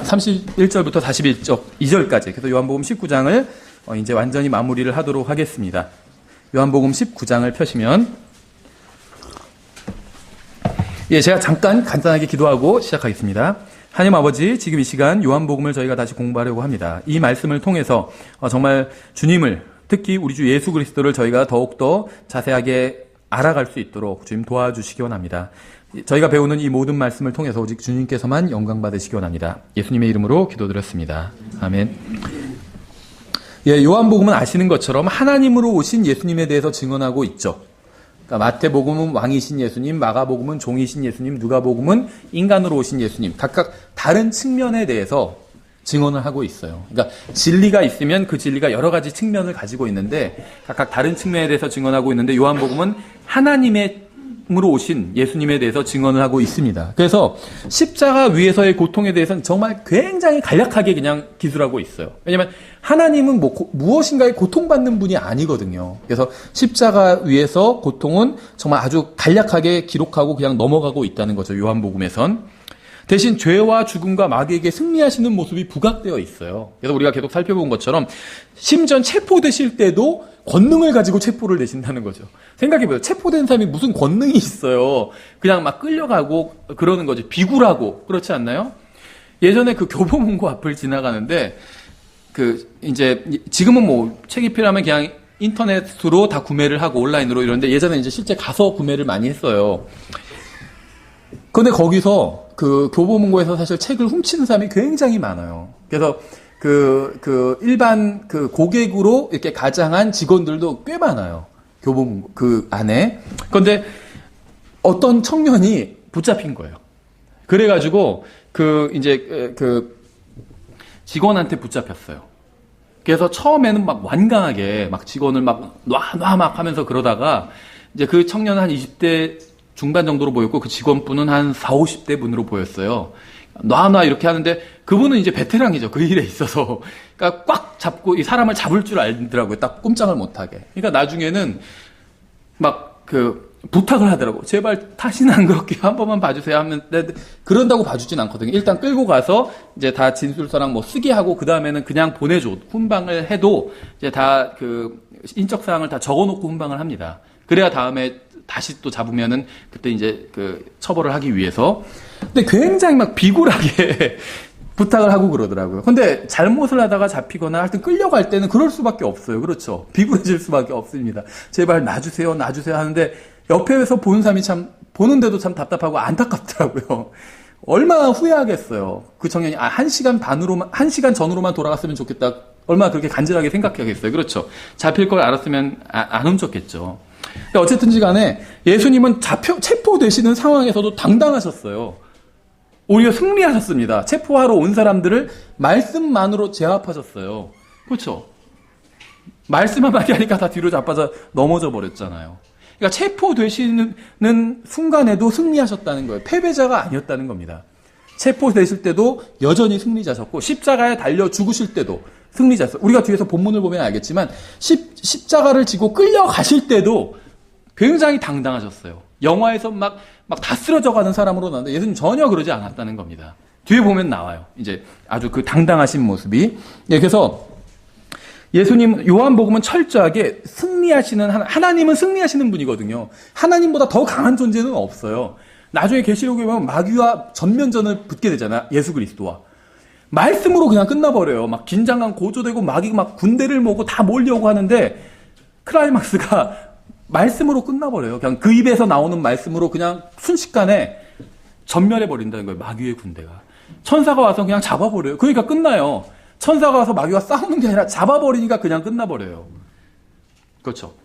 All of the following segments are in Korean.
31절부터 42절까지. 그래서 요한복음 19장을 이제 완전히 마무리를 하도록 하겠습니다. 요한복음 19장을 펴시면, 예, 제가 잠깐 간단하게 기도하고 시작하겠습니다. 하나님 아버지, 지금 이 시간 요한복음을 저희가 다시 공부하려고 합니다. 이 말씀을 통해서 정말 주님을, 특히 우리 주 예수 그리스도를 저희가 더욱더 자세하게 알아갈 수 있도록 주님 도와주시기 원합니다. 저희가 배우는 이 모든 말씀을 통해서 오직 주님께서만 영광 받으시기 원합니다. 예수님의 이름으로 기도드렸습니다. 아멘. 예, 요한복음은 아시는 것처럼 하나님으로 오신 예수님에 대해서 증언하고 있죠. 그러니까 마태복음은 왕이신 예수님, 마가복음은 종이신 예수님, 누가복음은 인간으로 오신 예수님, 각각 다른 측면에 대해서 증언을 하고 있어요. 그러니까 진리가 있으면 그 진리가 여러 가지 측면을 가지고 있는데 각각 다른 측면에 대해서 증언하고 있는데 요한복음은 하나님으로 오신 예수님에 대해서 증언을 하고 있습니다. 그래서 십자가 위에서의 고통에 대해서는 정말 굉장히 간략하게 그냥 기술하고 있어요. 왜냐하면 하나님은 무엇인가에 고통받는 분이 아니거든요. 그래서 십자가 위에서 고통은 정말 아주 간략하게 기록하고 그냥 넘어가고 있다는 거죠. 요한복음에선. 대신 죄와 죽음과 마귀에게 승리하시는 모습이 부각되어 있어요. 그래서 우리가 계속 살펴본 것처럼 심지어 체포되실 때도 권능을 가지고 체포를 내신다는 거죠. 생각해보세요. 체포된 사람이 무슨 권능이 있어요. 그냥 막 끌려가고 그러는 거지. 비굴하고 그렇지 않나요? 예전에 그 교보문고 앞을 지나가는데 이제 지금은 뭐 책이 필요하면 그냥 인터넷으로 다 구매를 하고 온라인으로 이러는데 예전에 이제 실제 가서 구매를 많이 했어요. 그런데 거기서 그 교보문고에서 사실 책을 훔치는 사람이 굉장히 많아요. 그래서 일반 고객으로 이렇게 가장한 직원들도 꽤 많아요. 교보문고 그 안에. 그런데 어떤 청년이 붙잡힌 거예요. 그래가지고 직원한테 붙잡혔어요. 그래서 처음에는 막 완강하게 막 직원을 막 막 하면서 그러다가 이제 그 청년은 한 20대 중반 정도로 보였고 그 직원분은 한 40, 50대 분으로 보였어요. 놔 이렇게 하는데 그분은 이제 베테랑이죠. 그 일에 있어서. 그러니까 꽉 잡고 이 사람을 잡을 줄 알더라고요. 딱 꼼짝을 못하게. 그러니까 나중에는 막 부탁을 하더라고. 제발 다시는 안 그렇게 한 번만 봐주세요 하는데 그런다고 봐주진 않거든요. 일단 끌고 가서 이제 다 진술서랑 뭐 쓰게 하고 그 다음에는 그냥 보내줘. 훈방을 해도 이제 다 인적사항을 다 적어놓고 훈방을 합니다. 그래야 다음에 다시 또 잡으면은 그때 이제 처벌을 하기 위해서. 근데 굉장히 막 비굴하게 부탁을 하고 그러더라고요. 근데 잘못을 하다가 잡히거나 하여튼 끌려갈 때는 그럴 수밖에 없어요. 그렇죠. 비굴해질 수밖에 없습니다. 제발 놔주세요 하는데 옆에서 보는 사람이 보는데도 참 답답하고 안타깝더라고요. 얼마나 후회하겠어요. 그 청년이 1시간 전으로만 돌아갔으면 좋겠다. 얼마나 그렇게 간절하게 생각하겠어요. 그렇죠. 잡힐 걸 알았으면 안 훔쳤겠죠. 어쨌든지 간에 예수님은 체포되시는 상황에서도 당당하셨어요. 오히려 승리하셨습니다. 체포하러 온 사람들을 말씀만으로 제압하셨어요. 그렇죠? 말씀 한마디 하니까 다 뒤로 자빠져 넘어져 버렸잖아요. 그러니까 체포되시는 순간에도 승리하셨다는 거예요. 패배자가 아니었다는 겁니다. 체포되실 때도 여전히 승리자셨고 십자가에 달려 죽으실 때도 승리자였어요. 우리가 뒤에서 본문을 보면 알겠지만 십자가를 지고 끌려가실 때도 굉장히 당당하셨어요. 영화에서 막 다 쓰러져가는 사람으로 나왔는데 예수님 전혀 그러지 않았다는 겁니다. 뒤에 보면 나와요. 이제 아주 당당하신 모습이. 예, 그래서 예수님 요한복음은 철저하게 승리하시는 하나님은 승리하시는 분이거든요. 하나님보다 더 강한 존재는 없어요. 나중에 계시록에 보면 마귀와 전면전을 붙게 되잖아. 예수 그리스도와. 말씀으로 그냥 끝나버려요. 막 긴장감 고조되고 마귀가 막 군대를 모으고 다 몰려오고 하는데 클라이막스가 말씀으로 끝나버려요. 그냥 그 입에서 나오는 말씀으로 그냥 순식간에 전멸해버린다는 거예요. 마귀의 군대가. 천사가 와서 그냥 잡아버려요. 그러니까 끝나요. 천사가 와서 마귀와 싸우는 게 아니라 잡아버리니까 그냥 끝나버려요. 그렇죠.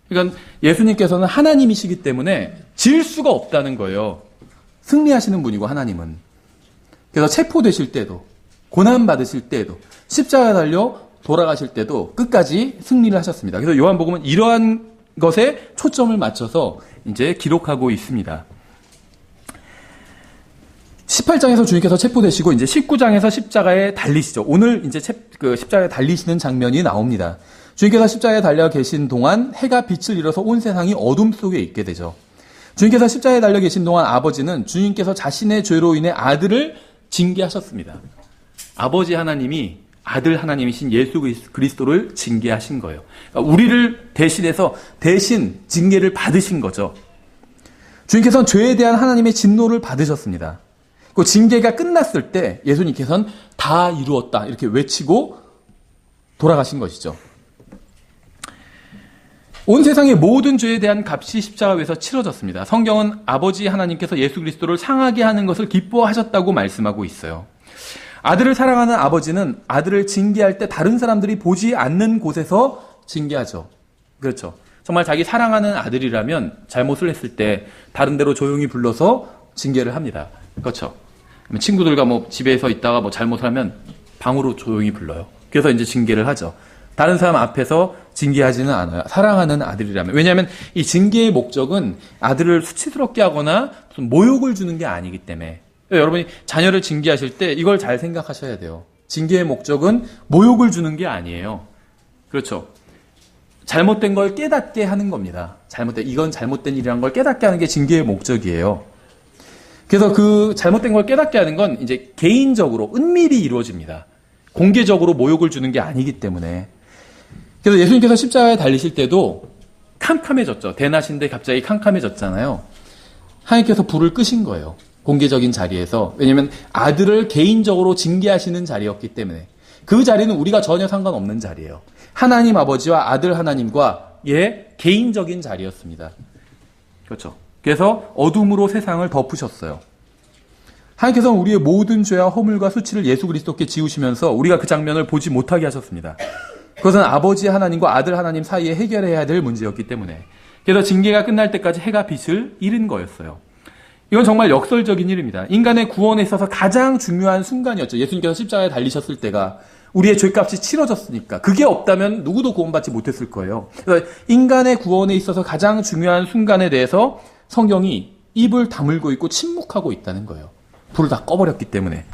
그러니까 예수님께서는 하나님이시기 때문에 질 수가 없다는 거예요. 승리하시는 분이고 하나님은. 그래서 체포되실 때도 고난받으실 때도 십자가에 달려 돌아가실 때도 끝까지 승리를 하셨습니다. 그래서 요한복음은 이러한 것에 초점을 맞춰서 이제 기록하고 있습니다. 18장에서 주님께서 체포되시고 이제 19장에서 십자가에 달리시죠. 오늘 이제 십자가에 달리시는 장면이 나옵니다. 주님께서 십자가에 달려 계신 동안 해가 빛을 잃어서 온 세상이 어둠 속에 있게 되죠. 주님께서 십자가에 달려 계신 동안 아버지는 주님께서 자신의 죄로 인해 아들을 징계하셨습니다. 아버지 하나님이 아들 하나님이신 예수 그리스도를 징계하신 거예요. 그러니까 우리를 대신해서 대신 징계를 받으신 거죠. 주님께서는 죄에 대한 하나님의 진노를 받으셨습니다. 그 징계가 끝났을 때 예수님께서는 다 이루었다 이렇게 외치고 돌아가신 것이죠. 온 세상의 모든 죄에 대한 값이 십자가 위에서 치러졌습니다. 성경은 아버지 하나님께서 예수 그리스도를 상하게 하는 것을 기뻐하셨다고 말씀하고 있어요. 아들을 사랑하는 아버지는 아들을 징계할 때 다른 사람들이 보지 않는 곳에서 징계하죠. 그렇죠. 정말 자기 사랑하는 아들이라면 잘못을 했을 때 다른 데로 조용히 불러서 징계를 합니다. 그렇죠. 친구들과 집에서 있다가 잘못을 하면 방으로 조용히 불러요. 그래서 이제 징계를 하죠. 다른 사람 앞에서 징계하지는 않아요. 사랑하는 아들이라면. 왜냐하면 이 징계의 목적은 아들을 수치스럽게 하거나 무슨 모욕을 주는 게 아니기 때문에. 여러분이 자녀를 징계하실 때 이걸 잘 생각하셔야 돼요. 징계의 목적은 모욕을 주는 게 아니에요. 그렇죠. 잘못된 걸 깨닫게 하는 겁니다. 이건 잘못된 일이라는 걸 깨닫게 하는 게 징계의 목적이에요. 그래서 그 잘못된 걸 깨닫게 하는 건 이제 개인적으로 은밀히 이루어집니다. 공개적으로 모욕을 주는 게 아니기 때문에. 그래서 예수님께서 십자가에 달리실 때도 캄캄해졌죠. 대낮인데 갑자기 캄캄해졌잖아요. 하나님께서 불을 끄신 거예요. 공개적인 자리에서. 왜냐하면 아들을 개인적으로 징계하시는 자리였기 때문에. 그 자리는 우리가 전혀 상관없는 자리예요. 하나님 아버지와 아들 하나님과의 개인적인 자리였습니다. 그렇죠. 그래서 어둠으로 세상을 덮으셨어요. 하나님께서는 우리의 모든 죄와 허물과 수치를 예수 그리스도께 지우시면서 우리가 그 장면을 보지 못하게 하셨습니다. 그것은 아버지 하나님과 아들 하나님 사이에 해결해야 될 문제였기 때문에. 그래서 징계가 끝날 때까지 해가 빛을 잃은 거였어요. 이건 정말 역설적인 일입니다. 인간의 구원에 있어서 가장 중요한 순간이었죠. 예수님께서 십자가에 달리셨을 때가 우리의 죄값이 치러졌으니까. 그게 없다면 누구도 구원받지 못했을 거예요. 그래서 인간의 구원에 있어서 가장 중요한 순간에 대해서 성경이 입을 다물고 있고 침묵하고 있다는 거예요. 불을 다 꺼버렸기 때문에.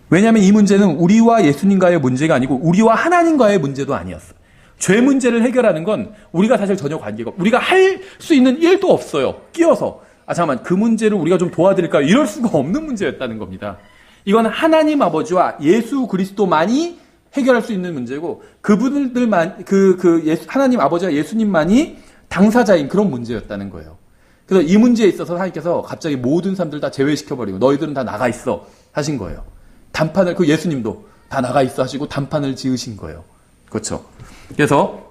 왜냐하면 이 문제는 우리와 예수님과의 문제가 아니고 우리와 하나님과의 문제도 아니었어요. 죄 문제를 해결하는 건 우리가 사실 전혀 관계가 없어요. 우리가 할 수 있는 일도 없어요. 끼어서. 잠깐만, 그 문제를 우리가 좀 도와드릴까요? 이럴 수가 없는 문제였다는 겁니다. 이건 하나님 아버지와 예수 그리스도만이 해결할 수 있는 문제고, 그분들만, 하나님 아버지와 예수님만이 당사자인 그런 문제였다는 거예요. 그래서 이 문제에 있어서 하나님께서 갑자기 모든 사람들 다 제외시켜버리고, 너희들은 다 나가 있어 하신 거예요. 예수님도 다 나가 있어 하시고 단판을 지으신 거예요. 그렇죠. 그래서,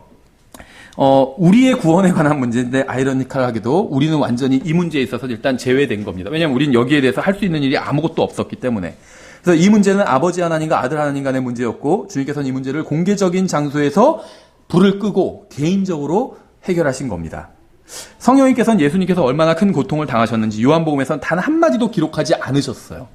우리의 구원에 관한 문제인데 아이러니컬하게도 우리는 완전히 이 문제에 있어서 일단 제외된 겁니다. 왜냐하면 우리는 여기에 대해서 할 수 있는 일이 아무것도 없었기 때문에. 그래서 이 문제는 아버지 하나님과 아들 하나님 간의 문제였고 주님께서는 이 문제를 공개적인 장소에서 불을 끄고 개인적으로 해결하신 겁니다. 성령님께서는 예수님께서 얼마나 큰 고통을 당하셨는지 요한복음에서는 단 한마디도 기록하지 않으셨어요.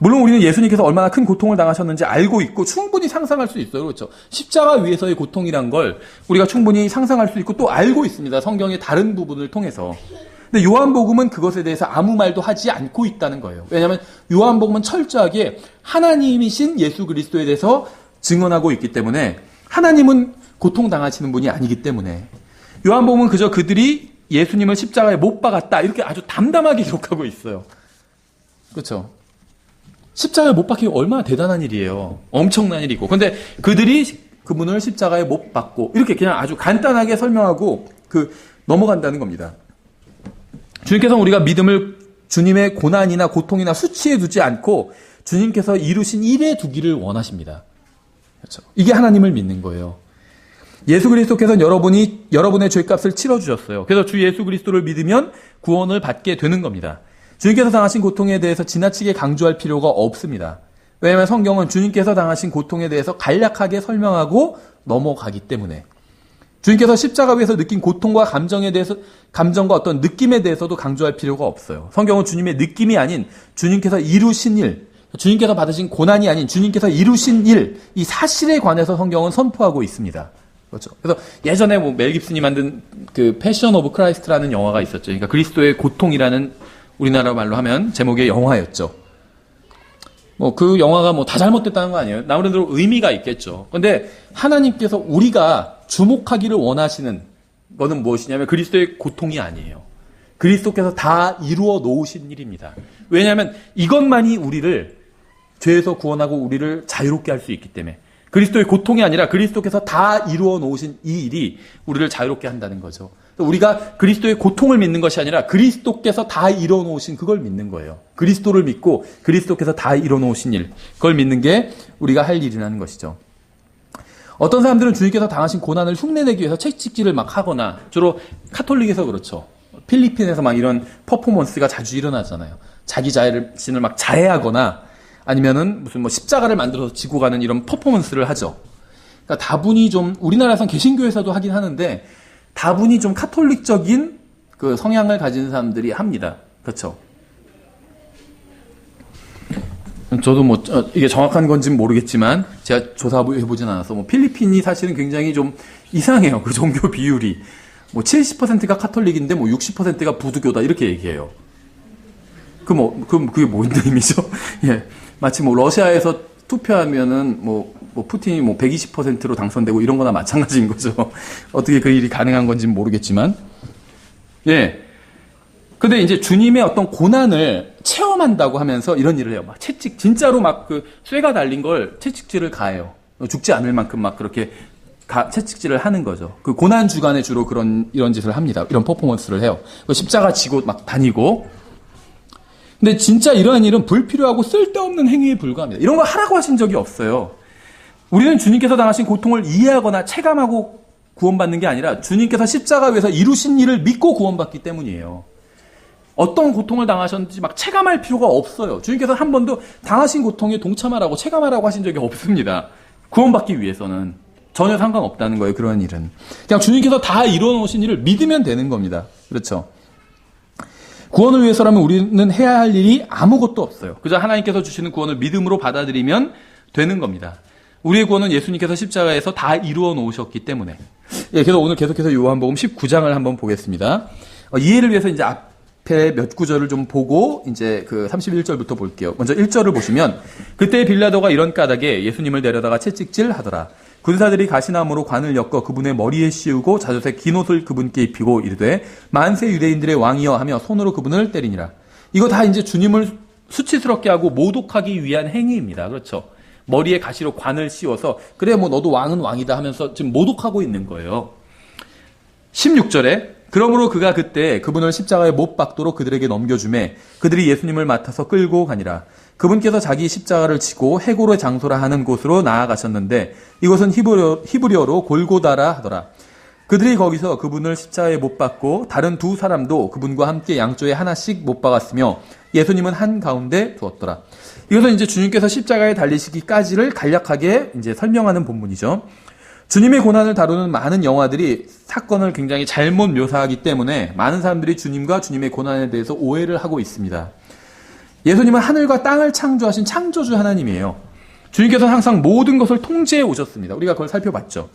물론 우리는 예수님께서 얼마나 큰 고통을 당하셨는지 알고 있고 충분히 상상할 수 있어요. 그렇죠? 십자가 위에서의 고통이란 걸 우리가 충분히 상상할 수 있고 또 알고 있습니다. 성경의 다른 부분을 통해서. 근데 요한복음은 그것에 대해서 아무 말도 하지 않고 있다는 거예요. 왜냐하면 요한복음은 철저하게 하나님이신 예수 그리스도에 대해서 증언하고 있기 때문에 하나님은 고통당하시는 분이 아니기 때문에 요한복음은 그저 그들이 예수님을 십자가에 못 박았다 이렇게 아주 담담하게 기록하고 있어요. 그렇죠? 십자가에 못 박히기 얼마나 대단한 일이에요. 엄청난 일이고. 근데 그들이 그분을 십자가에 못 박고 이렇게 그냥 아주 간단하게 설명하고 넘어간다는 겁니다. 주님께서는 우리가 믿음을 주님의 고난이나 고통이나 수치에 두지 않고 주님께서 이루신 일에 두기를 원하십니다. 그렇죠? 이게 하나님을 믿는 거예요. 예수 그리스도께서는 여러분의 죄값을 치러주셨어요. 그래서 주 예수 그리스도를 믿으면 구원을 받게 되는 겁니다. 주님께서 당하신 고통에 대해서 지나치게 강조할 필요가 없습니다. 왜냐하면 성경은 주님께서 당하신 고통에 대해서 간략하게 설명하고 넘어가기 때문에 주님께서 십자가 위에서 느낀 고통과 감정과 어떤 느낌에 대해서도 강조할 필요가 없어요. 성경은 주님의 느낌이 아닌 주님께서 이루신 일, 주님께서 받으신 고난이 아닌 주님께서 이루신 일, 이 사실에 관해서 성경은 선포하고 있습니다. 그렇죠. 그래서 예전에 멜 깁슨이 만든 패션 오브 크라이스트라는 영화가 있었죠. 그러니까 그리스도의 고통이라는 우리나라 말로 하면 제목의 영화였죠. 그 영화가 다 잘못됐다는 거 아니에요. 나름대로 의미가 있겠죠. 그런데 하나님께서 우리가 주목하기를 원하시는 것은 무엇이냐면 그리스도의 고통이 아니에요. 그리스도께서 다 이루어 놓으신 일입니다. 왜냐하면 이것만이 우리를 죄에서 구원하고 우리를 자유롭게 할 수 있기 때문에. 그리스도의 고통이 아니라 그리스도께서 다 이루어 놓으신 이 일이 우리를 자유롭게 한다는 거죠. 우리가 그리스도의 고통을 믿는 것이 아니라 그리스도께서 다 이루어 놓으신 그걸 믿는 거예요. 그리스도를 믿고 그리스도께서 다 이루어 놓으신 일, 그걸 믿는 게 우리가 할 일이라는 것이죠. 어떤 사람들은 주님께서 당하신 고난을 흉내내기 위해서 채찍질을 막 하거나, 주로 카톨릭에서 그렇죠. 필리핀에서 막 이런 퍼포먼스가 자주 일어나잖아요. 자기 자신을 막 자해하거나 아니면은 무슨 뭐 십자가를 만들어서 지고 가는 이런 퍼포먼스를 하죠. 그러니까 다분히 좀, 우리나라에선 개신교에서도 하긴 하는데 다분히 좀 카톨릭적인 그 성향을 가진 사람들이 합니다. 그렇죠. 저도 뭐 이게 정확한 건지는 모르겠지만 제가 조사해보진 않아서 뭐 필리핀이 사실은 굉장히 좀 이상해요. 그 종교 비율이 뭐 70%가 카톨릭인데 뭐 60%가 부두교다 이렇게 얘기해요. 그럼 그게 뭔 의미죠? 예, 마치 뭐 러시아에서 투표하면은 뭐 푸틴이 뭐 120%로 당선되고 이런 거나 마찬가지인 거죠. 어떻게 그 일이 가능한 건지는 모르겠지만, 예. 근데 이제 주님의 어떤 고난을 체험한다고 하면서 이런 일을 해요. 막 진짜로 막 그 쇠가 달린 걸 채찍질을 가해요. 죽지 않을 만큼 막 그렇게 채찍질을 하는 거죠. 그 고난 주간에 주로 이런 짓을 합니다. 이런 퍼포먼스를 해요. 십자가 지고 막 다니고. 근데 진짜 이러한 일은 불필요하고 쓸데없는 행위에 불과합니다. 이런 거 하라고 하신 적이 없어요. 우리는 주님께서 당하신 고통을 이해하거나 체감하고 구원받는 게 아니라 주님께서 십자가 위에서 이루신 일을 믿고 구원받기 때문이에요. 어떤 고통을 당하셨는지 막 체감할 필요가 없어요. 주님께서 한 번도 당하신 고통에 동참하라고 체감하라고 하신 적이 없습니다. 구원받기 위해서는 전혀 상관없다는 거예요. 그런 일은 그냥 주님께서 다 이루어놓으신 일을 믿으면 되는 겁니다. 그렇죠? 구원을 위해서라면 우리는 해야 할 일이 아무것도 없어요. 그저 하나님께서 주시는 구원을 믿음으로 받아들이면 되는 겁니다. 우리의 구원은 예수님께서 십자가에서 다 이루어 놓으셨기 때문에. 예, 그래서 오늘 계속해서 요한복음 19장을 한번 보겠습니다. 이해를 위해서 이제 앞에 몇 구절을 좀 보고 이제 그 31절부터 볼게요. 먼저 1절을 보시면, 그때 빌라도가 이런 까닭에 예수님을 데려다가 채찍질 하더라. 군사들이 가시나무로 관을 엮어 그분의 머리에 씌우고 자젓의 긴 옷을 그분께 입히고 이르되 만세 유대인들의 왕이여 하며 손으로 그분을 때리니라. 이거 다 이제 주님을 수치스럽게 하고 모독하기 위한 행위입니다. 그렇죠? 머리에 가시로 관을 씌워서 그래 뭐 너도 왕은 왕이다 하면서 지금 모독하고 있는 거예요. 16절에 그러므로 그가 그때 그분을 십자가에 못 박도록 그들에게 넘겨주매 그들이 예수님을 맡아서 끌고 가니라. 그분께서 자기 십자가를 지고 해골의 장소라 하는 곳으로 나아가셨는데 이곳은 히브리어로 골고다라 하더라. 그들이 거기서 그분을 십자가에 못 박고 다른 두 사람도 그분과 함께 양쪽에 하나씩 못 박았으며 예수님은 한 가운데 두었더라. 이것은 이제 주님께서 십자가에 달리시기까지를 간략하게 이제 설명하는 본문이죠. 주님의 고난을 다루는 많은 영화들이 사건을 굉장히 잘못 묘사하기 때문에 많은 사람들이 주님과 주님의 고난에 대해서 오해를 하고 있습니다. 예수님은 하늘과 땅을 창조하신 창조주 하나님이에요. 주님께서는 항상 모든 것을 통제해 오셨습니다. 우리가 그걸 살펴봤죠.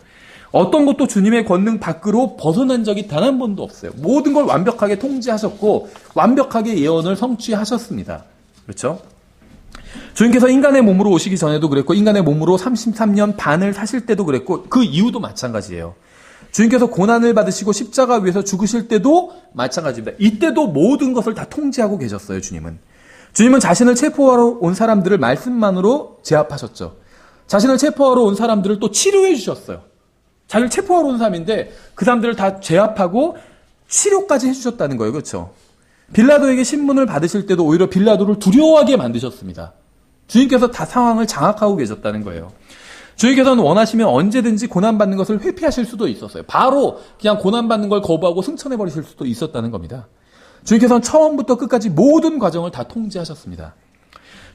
어떤 것도 주님의 권능 밖으로 벗어난 적이 단 한 번도 없어요. 모든 걸 완벽하게 통제하셨고 완벽하게 예언을 성취하셨습니다. 그렇죠? 주님께서 인간의 몸으로 오시기 전에도 그랬고 인간의 몸으로 33년 반을 사실 때도 그랬고 그 이후도 마찬가지예요. 주님께서 고난을 받으시고 십자가 위에서 죽으실 때도 마찬가지입니다. 이때도 모든 것을 다 통제하고 계셨어요. 주님은 자신을 체포하러 온 사람들을 말씀만으로 제압하셨죠. 자신을 체포하러 온 사람들을 또 치료해 주셨어요. 자기를 체포하러 온 사람인데 그 사람들을 다 제압하고 치료까지 해주셨다는 거예요. 그렇죠? 빌라도에게 신문을 받으실 때도 오히려 빌라도를 두려워하게 만드셨습니다. 주님께서 다 상황을 장악하고 계셨다는 거예요. 주님께서는 원하시면 언제든지 고난받는 것을 회피하실 수도 있었어요. 바로 그냥 고난받는 걸 거부하고 승천해버리실 수도 있었다는 겁니다. 주님께서는 처음부터 끝까지 모든 과정을 다 통제하셨습니다.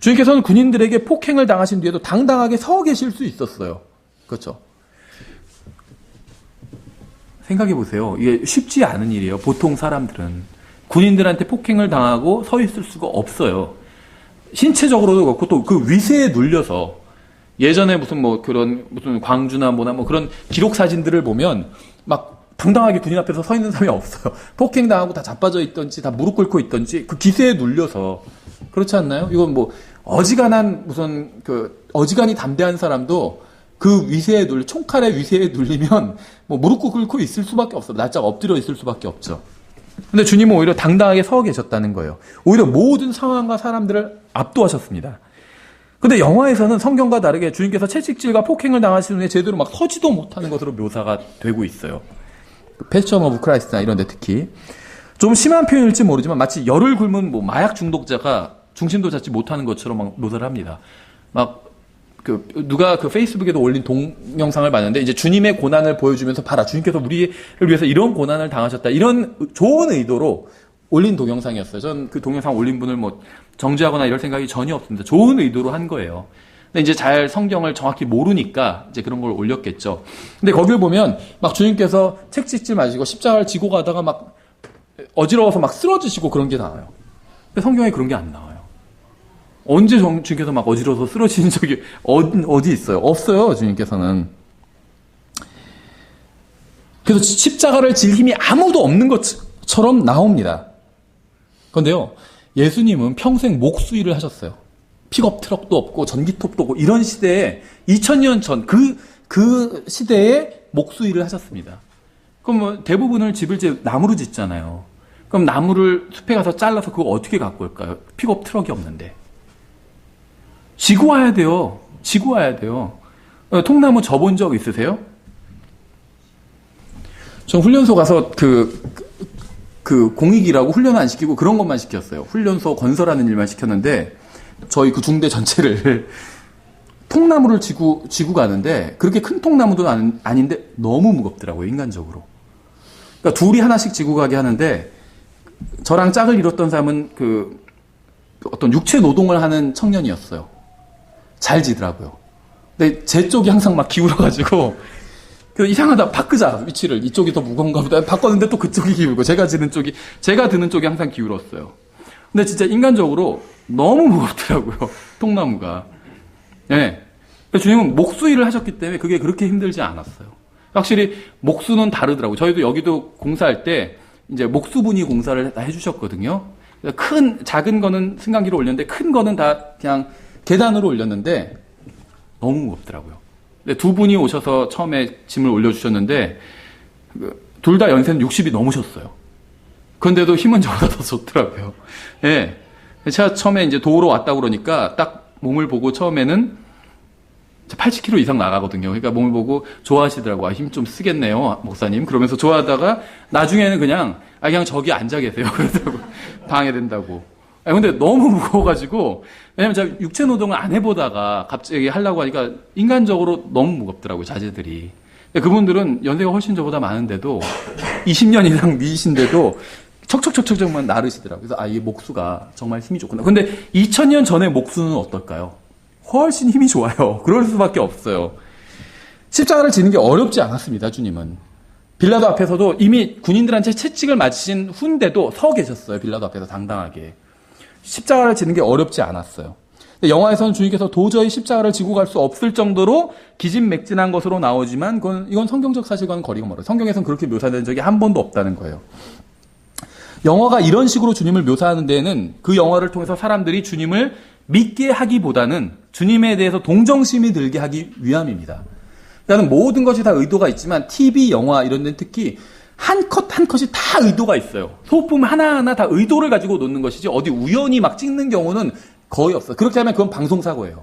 주님께서는 군인들에게 폭행을 당하신 뒤에도 당당하게 서 계실 수 있었어요. 그렇죠? 생각해 보세요. 이게 쉽지 않은 일이에요. 보통 사람들은. 군인들한테 폭행을 당하고 서 있을 수가 없어요. 신체적으로도 그렇고 또 그 위세에 눌려서 예전에 무슨 광주나 뭐나 뭐 그런 기록 사진들을 보면 막 당당하게 군인 앞에서 서 있는 사람이 없어요. 폭행 당하고 다 자빠져 있던지 다 무릎 꿇고 있던지 그 기세에 눌려서 그렇지 않나요? 이건 뭐 어지간한 어지간히 담대한 사람도 그 위세에 총칼의 위세에 눌리면 뭐 무릎 꿇고 있을 수밖에 없어. 납작 엎드려 있을 수밖에 없죠. 근데 주님은 오히려 당당하게 서 계셨다는 거예요. 오히려 모든 상황과 사람들을 압도하셨습니다. 근데 영화에서는 성경과 다르게 주님께서 채찍질과 폭행을 당하시는 후에 제대로 막 서지도 못하는 것으로 묘사가 되고 있어요. 패션 오브 크라이스트나 이런 데 특히. 좀 심한 표현일지 모르지만 마치 열을 굶은 뭐 마약 중독자가 중심도 잡지 못하는 것처럼 막 묘사를 합니다. 막 누가 페이스북에도 올린 동영상을 봤는데 이제 주님의 고난을 보여주면서 봐라, 주님께서 우리를 위해서 이런 고난을 당하셨다, 이런 좋은 의도로 올린 동영상이었어요. 전 그 동영상 올린 분을 뭐 정죄하거나 이럴 생각이 전혀 없습니다. 좋은 의도로 한 거예요. 근데 이제 잘 성경을 정확히 모르니까 이제 그런 걸 올렸겠죠. 근데 거길 보면 막 주님께서 책찍질 마시고 십자가를 지고 가다가 막 어지러워서 막 쓰러지시고 그런 게 나와요. 근데 성경에 그런 게 안 나와요. 언제 주님께서 막 어지러워서 쓰러지는 적이 어디 있어요? 없어요, 주님께서는. 그래서 십자가를 질 힘이 아무도 없는 것처럼 나옵니다. 그런데요, 예수님은 평생 목수일을 하셨어요. 픽업 트럭도 없고 전기톱도 없고 이런 시대에 2000년 전 그 시대에 목수일을 하셨습니다. 그럼 뭐 대부분을 집을 이제 나무로 짓잖아요. 그럼 나무를 숲에 가서 잘라서 그거 어떻게 갖고 올까요? 픽업 트럭이 없는데. 지고 와야 돼요. 지고 와야 돼요. 통나무 접은 적 있으세요? 전 훈련소 가서 공익이라고 훈련 안 시키고 그런 것만 시켰어요. 훈련소 건설하는 일만 시켰는데 저희 그 중대 전체를 통나무를 지고 가는데 그렇게 큰 통나무도 아닌데 너무 무겁더라고요, 인간적으로. 그러니까 둘이 하나씩 지고 가게 하는데 저랑 짝을 이뤘던 사람은 어떤 육체 노동을 하는 청년이었어요. 잘 지더라고요. 근데 제 쪽이 항상 막 기울어가지고 이상하다, 바꾸자, 위치를. 이쪽이 더 무거운가 보다. 바꿨는데 또 그쪽이 기울고, 제가 드는 쪽이 항상 기울었어요. 근데 진짜 인간적으로 너무 무겁더라고요, 통나무가. 네. 주님은 목수일을 하셨기 때문에 그게 그렇게 힘들지 않았어요. 확실히 목수는 다르더라고요. 저희도 여기도 공사할 때 이제 목수분이 공사를 다 해주셨거든요. 작은 거는 승강기로 올렸는데 큰 거는 다 그냥 계단으로 올렸는데 너무 무겁더라고요. 두 분이 오셔서 처음에 짐을 올려주셨는데 둘 다 연세는 60이 넘으셨어요. 그런데도 힘은 저보다 더 좋더라고요. 예. 제가 처음에 이제 도우러 왔다 그러니까 딱 몸을 보고 처음에는 80kg 이상 나가거든요. 그러니까 몸을 보고 좋아하시더라고요. 힘 좀 쓰겠네요, 목사님. 그러면서 좋아하다가 나중에는 그냥 저기 앉아 계세요. 그러더라고요. 방해된다고. 근데 너무 무거워가지고, 왜냐면 제가 육체 노동을 안 해보다가 갑자기 하려고 하니까 인간적으로 너무 무겁더라고요, 자제들이. 그분들은 연세가 훨씬 저보다 많은데도 20년 이상 미이신데도 척척척척만 나르시더라고요. 그래서 이 목수가 정말 힘이 좋구나. 근데 2000년 전의 목수는 어떨까요? 훨씬 힘이 좋아요. 그럴 수밖에 없어요. 십자가를 지는 게 어렵지 않았습니다, 주님은. 빌라도 앞에서도 이미 군인들한테 채찍을 맞으신 후인데도 서 계셨어요, 빌라도 앞에서 당당하게. 십자가를 지는 게 어렵지 않았어요. 근데 영화에서는 주님께서 도저히 십자가를 지고 갈 수 없을 정도로 기진맥진한 것으로 나오지만 이건 성경적 사실과는 거리가 멀어요. 성경에서는 그렇게 묘사된 적이 한 번도 없다는 거예요. 영화가 이런 식으로 주님을 묘사하는 데에는 그 영화를 통해서 사람들이 주님을 믿게 하기보다는 주님에 대해서 동정심이 들게 하기 위함입니다. 그러니까 모든 것이 다 의도가 있지만 TV, 영화 이런 데는 특히 한 컷 한 컷이 다 의도가 있어요. 소품 하나하나 다 의도를 가지고 놓는 것이지 어디 우연히 막 찍는 경우는 거의 없어요. 그렇게 하면 그건 방송사고예요.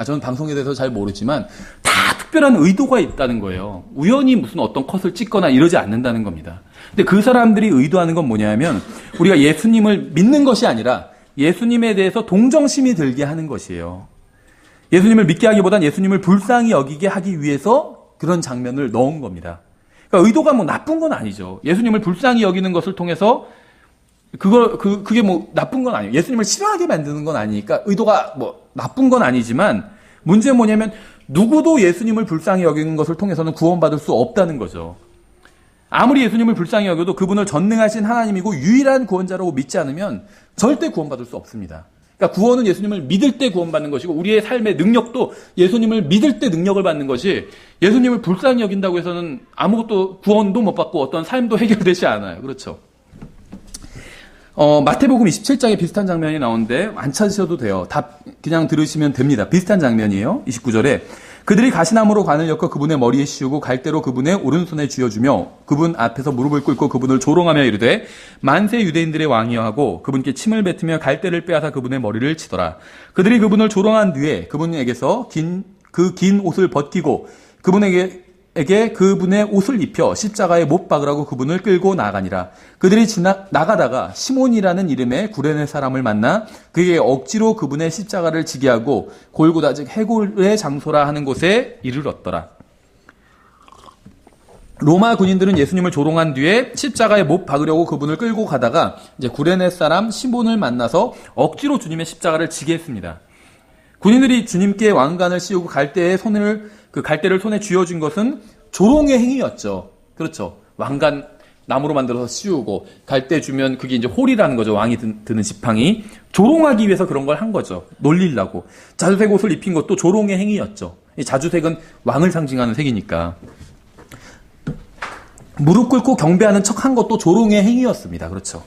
저는 방송에 대해서 잘 모르지만 다 특별한 의도가 있다는 거예요. 우연히 무슨 어떤 컷을 찍거나 이러지 않는다는 겁니다. 근데 그 사람들이 의도하는 건 뭐냐면 우리가 예수님을 믿는 것이 아니라 예수님에 대해서 동정심이 들게 하는 것이에요. 예수님을 믿게 하기보단 예수님을 불쌍히 여기게 하기 위해서 그런 장면을 넣은 겁니다. 그러니까 의도가 뭐 나쁜 건 아니죠. 예수님을 불쌍히 여기는 것을 통해서 그게 뭐 나쁜 건 아니에요. 예수님을 싫어하게 만드는 건 아니니까 의도가 뭐 나쁜 건 아니지만 문제는 뭐냐면 누구도 예수님을 불쌍히 여기는 것을 통해서는 구원받을 수 없다는 거죠. 아무리 예수님을 불쌍히 여겨도 그분을 전능하신 하나님이고 유일한 구원자라고 믿지 않으면 절대 구원받을 수 없습니다. 그러니까 구원은 예수님을 믿을 때 구원받는 것이고 우리의 삶의 능력도 예수님을 믿을 때 능력을 받는 것이 예수님을 불쌍히 여긴다고 해서는 아무것도 구원도 못 받고 어떤 삶도 해결되지 않아요. 그렇죠? 마태복음 27장에 비슷한 장면이 나오는데 안 찾으셔도 돼요. 다 그냥 들으시면 됩니다. 비슷한 장면이에요. 29절에 그들이 가시나무로 관을 엮어 그분의 머리에 씌우고 갈대로 그분의 오른손에 쥐어주며 그분 앞에서 무릎을 꿇고 그분을 조롱하며 이르되 만세 유대인들의 왕이여 하고 그분께 침을 뱉으며 갈대를 빼앗아 그분의 머리를 치더라. 그들이 그분을 조롱한 뒤에 그분에게서 긴 옷을 벗기고 그분에게 그분의 옷을 입혀 십자가에 못 박으라고 그분을 끌고 나가니라. 그들이 나가다가 시몬이라는 이름의 구레네 사람을 만나 그에게 억지로 그분의 십자가를 지게 하고 골고다 즉 해골의 장소라 하는 곳에 이르렀더라. 로마 군인들은 예수님을 조롱한 뒤에 십자가에 못 박으려고 그분을 끌고 가다가 이제 구레네 사람 시몬을 만나서 억지로 주님의 십자가를 지게 했습니다. 군인들이 주님께 왕관을 씌우고 갈대를 손에 쥐어준 것은 조롱의 행위였죠. 그렇죠. 왕관 나무로 만들어서 씌우고 갈대 주면 그게 이제 홀이라는 거죠. 왕이 드는 지팡이. 조롱하기 위해서 그런 걸 한 거죠. 놀리려고. 자주색 옷을 입힌 것도 조롱의 행위였죠. 이 자주색은 왕을 상징하는 색이니까. 무릎 꿇고 경배하는 척 한 것도 조롱의 행위였습니다. 그렇죠.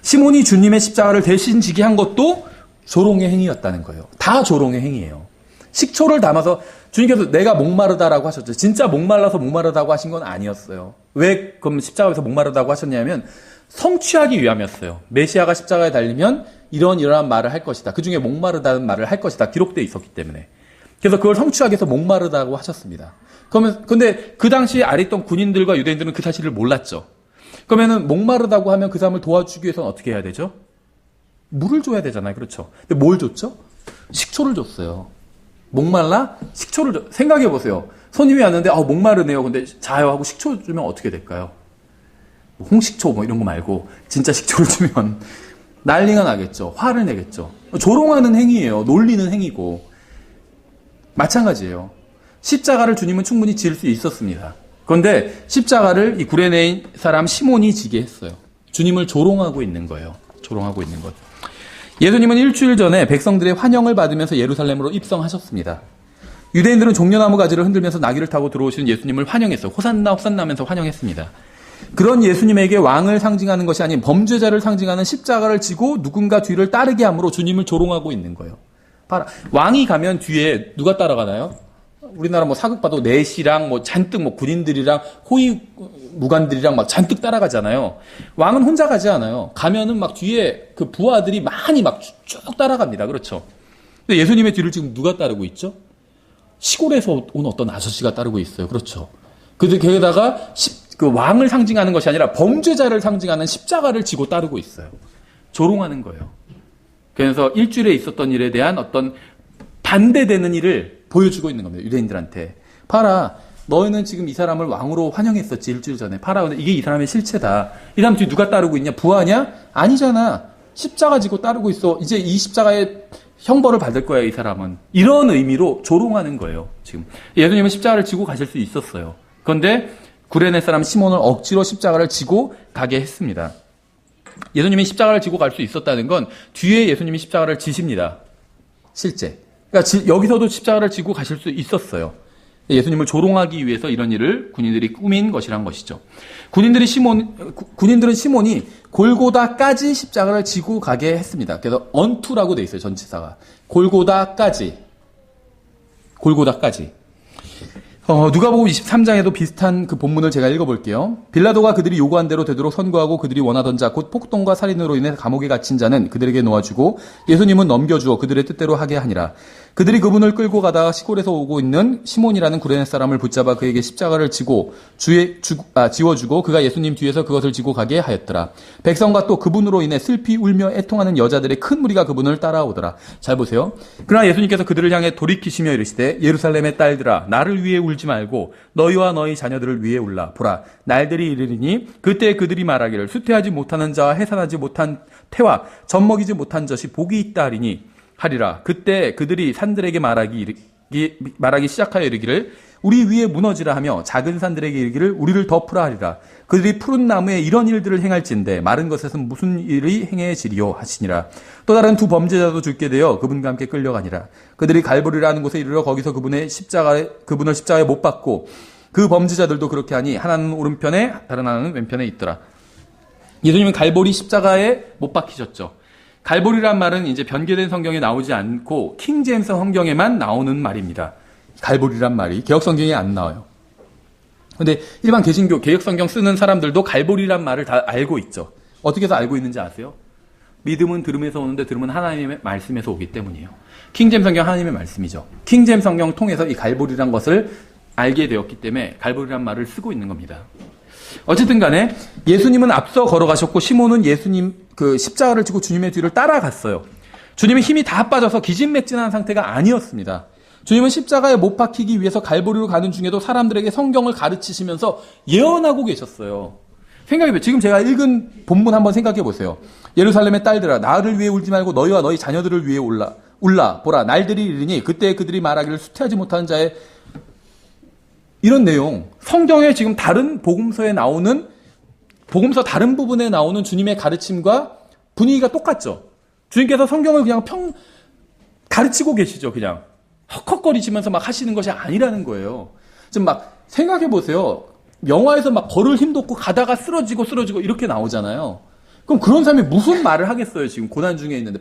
시몬이 주님의 십자가를 대신 지게 한 것도 조롱의 행위였다는 거예요. 다 조롱의 행위예요. 식초를 담아서 주님께서 내가 목마르다라고 하셨죠. 진짜 목말라서 목마르다고 하신 건 아니었어요. 왜 그럼 십자가에서 목마르다고 하셨냐면 성취하기 위함이었어요. 메시아가 십자가에 달리면 이러한 말을 할 것이다. 그중에 목마르다는 말을 할 것이다. 기록되어 있었기 때문에. 그래서 그걸 성취하기 위해서 목마르다고 하셨습니다. 근데 그 당시에 아래 있던 군인들과 유대인들은 그 사실을 몰랐죠. 그러면은 목마르다고 하면 그 사람을 도와주기 위해서는 어떻게 해야 되죠? 물을 줘야 되잖아요. 그렇죠. 근데 뭘 줬죠? 식초를 줬어요. 목말라? 식초를 생각해 보세요. 손님이 왔는데 목마르네요. 근데 자요 하고 식초 주면 어떻게 될까요? 홍식초 이런 거 말고 진짜 식초를 주면 난리가 나겠죠. 화를 내겠죠. 조롱하는 행위예요. 놀리는 행위고. 마찬가지예요. 십자가를 주님은 충분히 지을 수 있었습니다. 그런데 십자가를 이 구레네 사람 시몬이 지게 했어요. 주님을 조롱하고 있는 거예요. 조롱하고 있는 것. 예수님은 일주일 전에 백성들의 환영을 받으면서 예루살렘으로 입성하셨습니다. 유대인들은 종려나무 가지를 흔들면서 나귀를 타고 들어오시는 예수님을 환영했어요. 호산나 호산나 하면서 환영했습니다. 그런 예수님에게 왕을 상징하는 것이 아닌 범죄자를 상징하는 십자가를 지고 누군가 뒤를 따르게 함으로 주님을 조롱하고 있는 거예요. 왕이 가면 뒤에 누가 따라가나요? 우리나라 사극 봐도 넷이랑 잔뜩 군인들이랑 호위 무관들이랑 잔뜩 따라가잖아요. 왕은 혼자 가지 않아요. 가면은 뒤에 그 부하들이 많이 쭉 따라갑니다. 그렇죠. 근데 예수님의 뒤를 지금 누가 따르고 있죠? 시골에서 온 어떤 아저씨가 따르고 있어요. 그렇죠. 게다가 그 왕을 상징하는 것이 아니라 범죄자를 상징하는 십자가를 지고 따르고 있어요. 조롱하는 거예요. 그래서 일주일에 있었던 일에 대한 어떤 반대되는 일을 보여주고 있는 겁니다. 유대인들한테. 봐라. 너희는 지금 이 사람을 왕으로 환영했었지. 일주일 전에. 봐라. 근데 이게 이 사람의 실체다. 이 사람 뒤에 누가 따르고 있냐? 부하냐? 아니잖아. 십자가 지고 따르고 있어. 이제 이 십자가의 형벌을 받을 거야. 이 사람은. 이런 의미로 조롱하는 거예요. 지금. 예수님은 십자가를 지고 가실 수 있었어요. 그런데 구레네 사람 시몬을 억지로 십자가를 지고 가게 했습니다. 예수님이 십자가를 지고 갈 수 있었다는 건 뒤에 예수님이 십자가를 지십니다. 실제. 그러니까 여기서도 십자가를 지고 가실 수 있었어요. 예수님을 조롱하기 위해서 이런 일을 군인들이 꾸민 것이란 것이죠. 군인들은 시몬이 골고다까지 십자가를 지고 가게 했습니다. 그래서 언투라고 돼 있어요. 전치사가. 골고다까지. 누가복음 23장에도 비슷한 그 본문을 제가 읽어볼게요. 빌라도가 그들이 요구한 대로 되도록 선고하고 그들이 원하던 자 곧 폭동과 살인으로 인해 감옥에 갇힌 자는 그들에게 놓아주고 예수님은 넘겨주어 그들의 뜻대로 하게 하니라. 그들이 그분을 끌고 가다가 시골에서 오고 있는 시몬이라는 구레네 사람을 붙잡아 그에게 십자가를 지워주고 그가 예수님 뒤에서 그것을 지고 가게 하였더라. 백성과 또 그분으로 인해 슬피 울며 애통하는 여자들의 큰 무리가 그분을 따라오더라. 잘 보세요. 그러나 예수님께서 그들을 향해 돌이키시며 이르시되 예루살렘의 딸들아 나를 위해 울지 말고 너희와 너희 자녀들을 위해 울라. 보라 날들이 이르리니 그때 그들이 말하기를 수태하지 못하는 자와 해산하지 못한 태와 젖먹이지 못한 젖이 복이 있다 하리라. 그때 그들이 산들에게 말하기 시작하여 이르기를 우리 위에 무너지라 하며 작은 산들에게 이르기를 우리를 덮으라 하리라. 그들이 푸른 나무에 이런 일들을 행할진대 마른 것에서는 무슨 일이 행해지리요 하시니라. 또 다른 두 범죄자도 죽게 되어 그분과 함께 끌려가니라. 그들이 갈보리라는 곳에 이르러 거기서 그분을 십자가에 못 박고 그 범죄자들도 그렇게 하니 하나는 오른편에 다른 하나는 왼편에 있더라. 예수님은 갈보리 십자가에 못 박히셨죠. 갈보리란 말은 이제 변개된 성경에 나오지 않고 킹제임스 성경에만 나오는 말입니다. 갈보리란 말이 개혁성경에 안 나와요. 근데 일반 개신교 개혁성경 쓰는 사람들도 갈보리란 말을 다 알고 있죠. 어떻게 해서 알고 있는지 아세요? 믿음은 들음에서 오는데 들음은 하나님의 말씀에서 오기 때문이에요. 킹잼 성경 하나님의 말씀이죠. 킹잼 성경을 통해서 이 갈보리란 것을 알게 되었기 때문에 갈보리란 말을 쓰고 있는 겁니다. 어쨌든 간에 예수님은 앞서 걸어가셨고 시몬은 예수님 그 십자가를 지고 주님의 뒤를 따라갔어요. 주님은 힘이 다 빠져서 기진맥진한 상태가 아니었습니다. 주님은 십자가에 못 박히기 위해서 갈보리로 가는 중에도 사람들에게 성경을 가르치시면서 예언하고 계셨어요. 생각해보세요. 지금 제가 읽은 본문 한번 생각해 보세요. 예루살렘의 딸들아 나를 위해 울지 말고 너희와 너희 자녀들을 위해 울라 보라 날들이 이르니 그때 그들이 말하기를 수태하지 못하는 자의 이런 내용, 성경에 지금 다른 복음서에 나오는, 복음서 다른 부분에 나오는 주님의 가르침과 분위기가 똑같죠. 주님께서 성경을 그냥 가르치고 계시죠. 그냥 헉헉거리시면서 막 하시는 것이 아니라는 거예요. 지금 막 생각해 보세요. 영화에서 막 걸을 힘도 없고 가다가 쓰러지고 이렇게 나오잖아요. 그럼 그런 사람이 무슨 말을 하겠어요. 지금 고난 중에 있는데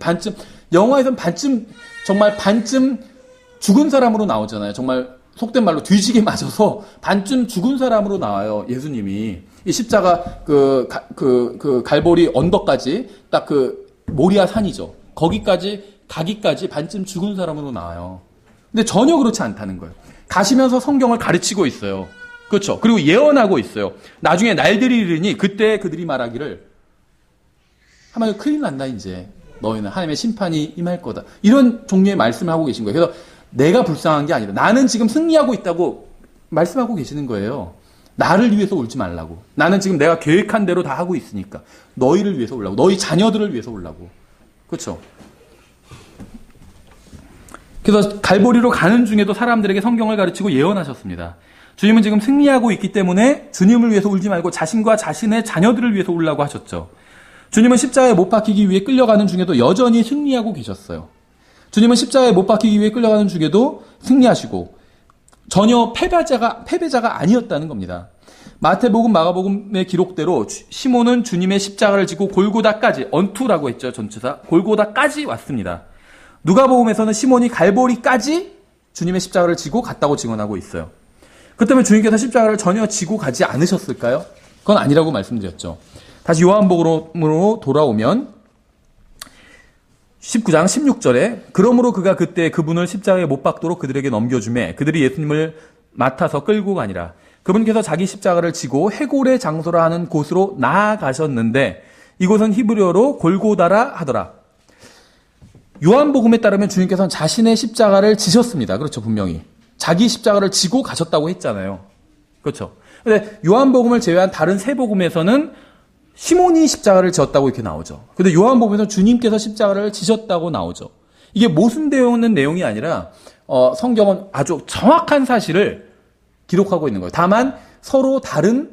영화에서는 정말 반쯤 죽은 사람으로 나오잖아요. 정말 속된 말로 뒤지게 맞아서 반쯤 죽은 사람으로 나와요. 예수님이. 이 십자가 갈보리 언덕까지 딱 모리아 산이죠. 거기까지 가기까지 반쯤 죽은 사람으로 나와요. 근데 전혀 그렇지 않다는 거예요. 가시면서 성경을 가르치고 있어요. 그렇죠. 그리고 예언하고 있어요. 나중에 날들이 이르니 그때 그들이 말하기를 하나님 큰일 난다 이제. 너희는 하나님의 심판이 임할 거다. 이런 종류의 말씀을 하고 계신 거예요. 그래서 내가 불쌍한 게 아니라 나는 지금 승리하고 있다고 말씀하고 계시는 거예요. 나를 위해서 울지 말라고. 나는 지금 내가 계획한 대로 다 하고 있으니까 너희를 위해서 울라고. 너희 자녀들을 위해서 울라고. 그렇죠? 그래서 갈보리로 가는 중에도 사람들에게 성경을 가르치고 예언하셨습니다. 주님은 지금 승리하고 있기 때문에 주님을 위해서 울지 말고 자신과 자신의 자녀들을 위해서 울라고 하셨죠. 주님은 십자가에 못 박히기 위해 끌려가는 중에도 여전히 승리하고 계셨어요. 주님은 십자가에 못 박히기 위해 끌려가는 중에도 승리하시고 전혀 패배자가 아니었다는 겁니다. 마태복음, 마가복음의 기록대로 시몬은 주님의 십자가를 지고 골고다까지, 언투라고 했죠, 전치사. 골고다까지 왔습니다. 누가복음에서는 시몬이 갈보리까지 주님의 십자가를 지고 갔다고 증언하고 있어요. 그 때문에 주님께서 십자가를 전혀 지고 가지 않으셨을까요? 그건 아니라고 말씀드렸죠. 다시 요한복음으로 돌아오면 19장 16절에 그러므로 그가 그때 그분을 십자가에 못 박도록 그들에게 넘겨주매 그들이 예수님을 맡아서 끌고 가니라. 그분께서 자기 십자가를 지고 해골의 장소라 하는 곳으로 나아가셨는데 이곳은 히브리어로 골고다라 하더라. 요한복음에 따르면 주님께서는 자신의 십자가를 지셨습니다. 그렇죠, 분명히. 자기 십자가를 지고 가셨다고 했잖아요. 그렇죠. 근데 요한복음을 제외한 다른 세 복음에서는 시몬이 십자가를 지었다고 이렇게 나오죠. 근데 요한복음에서는 주님께서 십자가를 지셨다고 나오죠. 이게 모순되어 있는 내용이 아니라 성경은 아주 정확한 사실을 기록하고 있는 거예요. 다만 서로 다른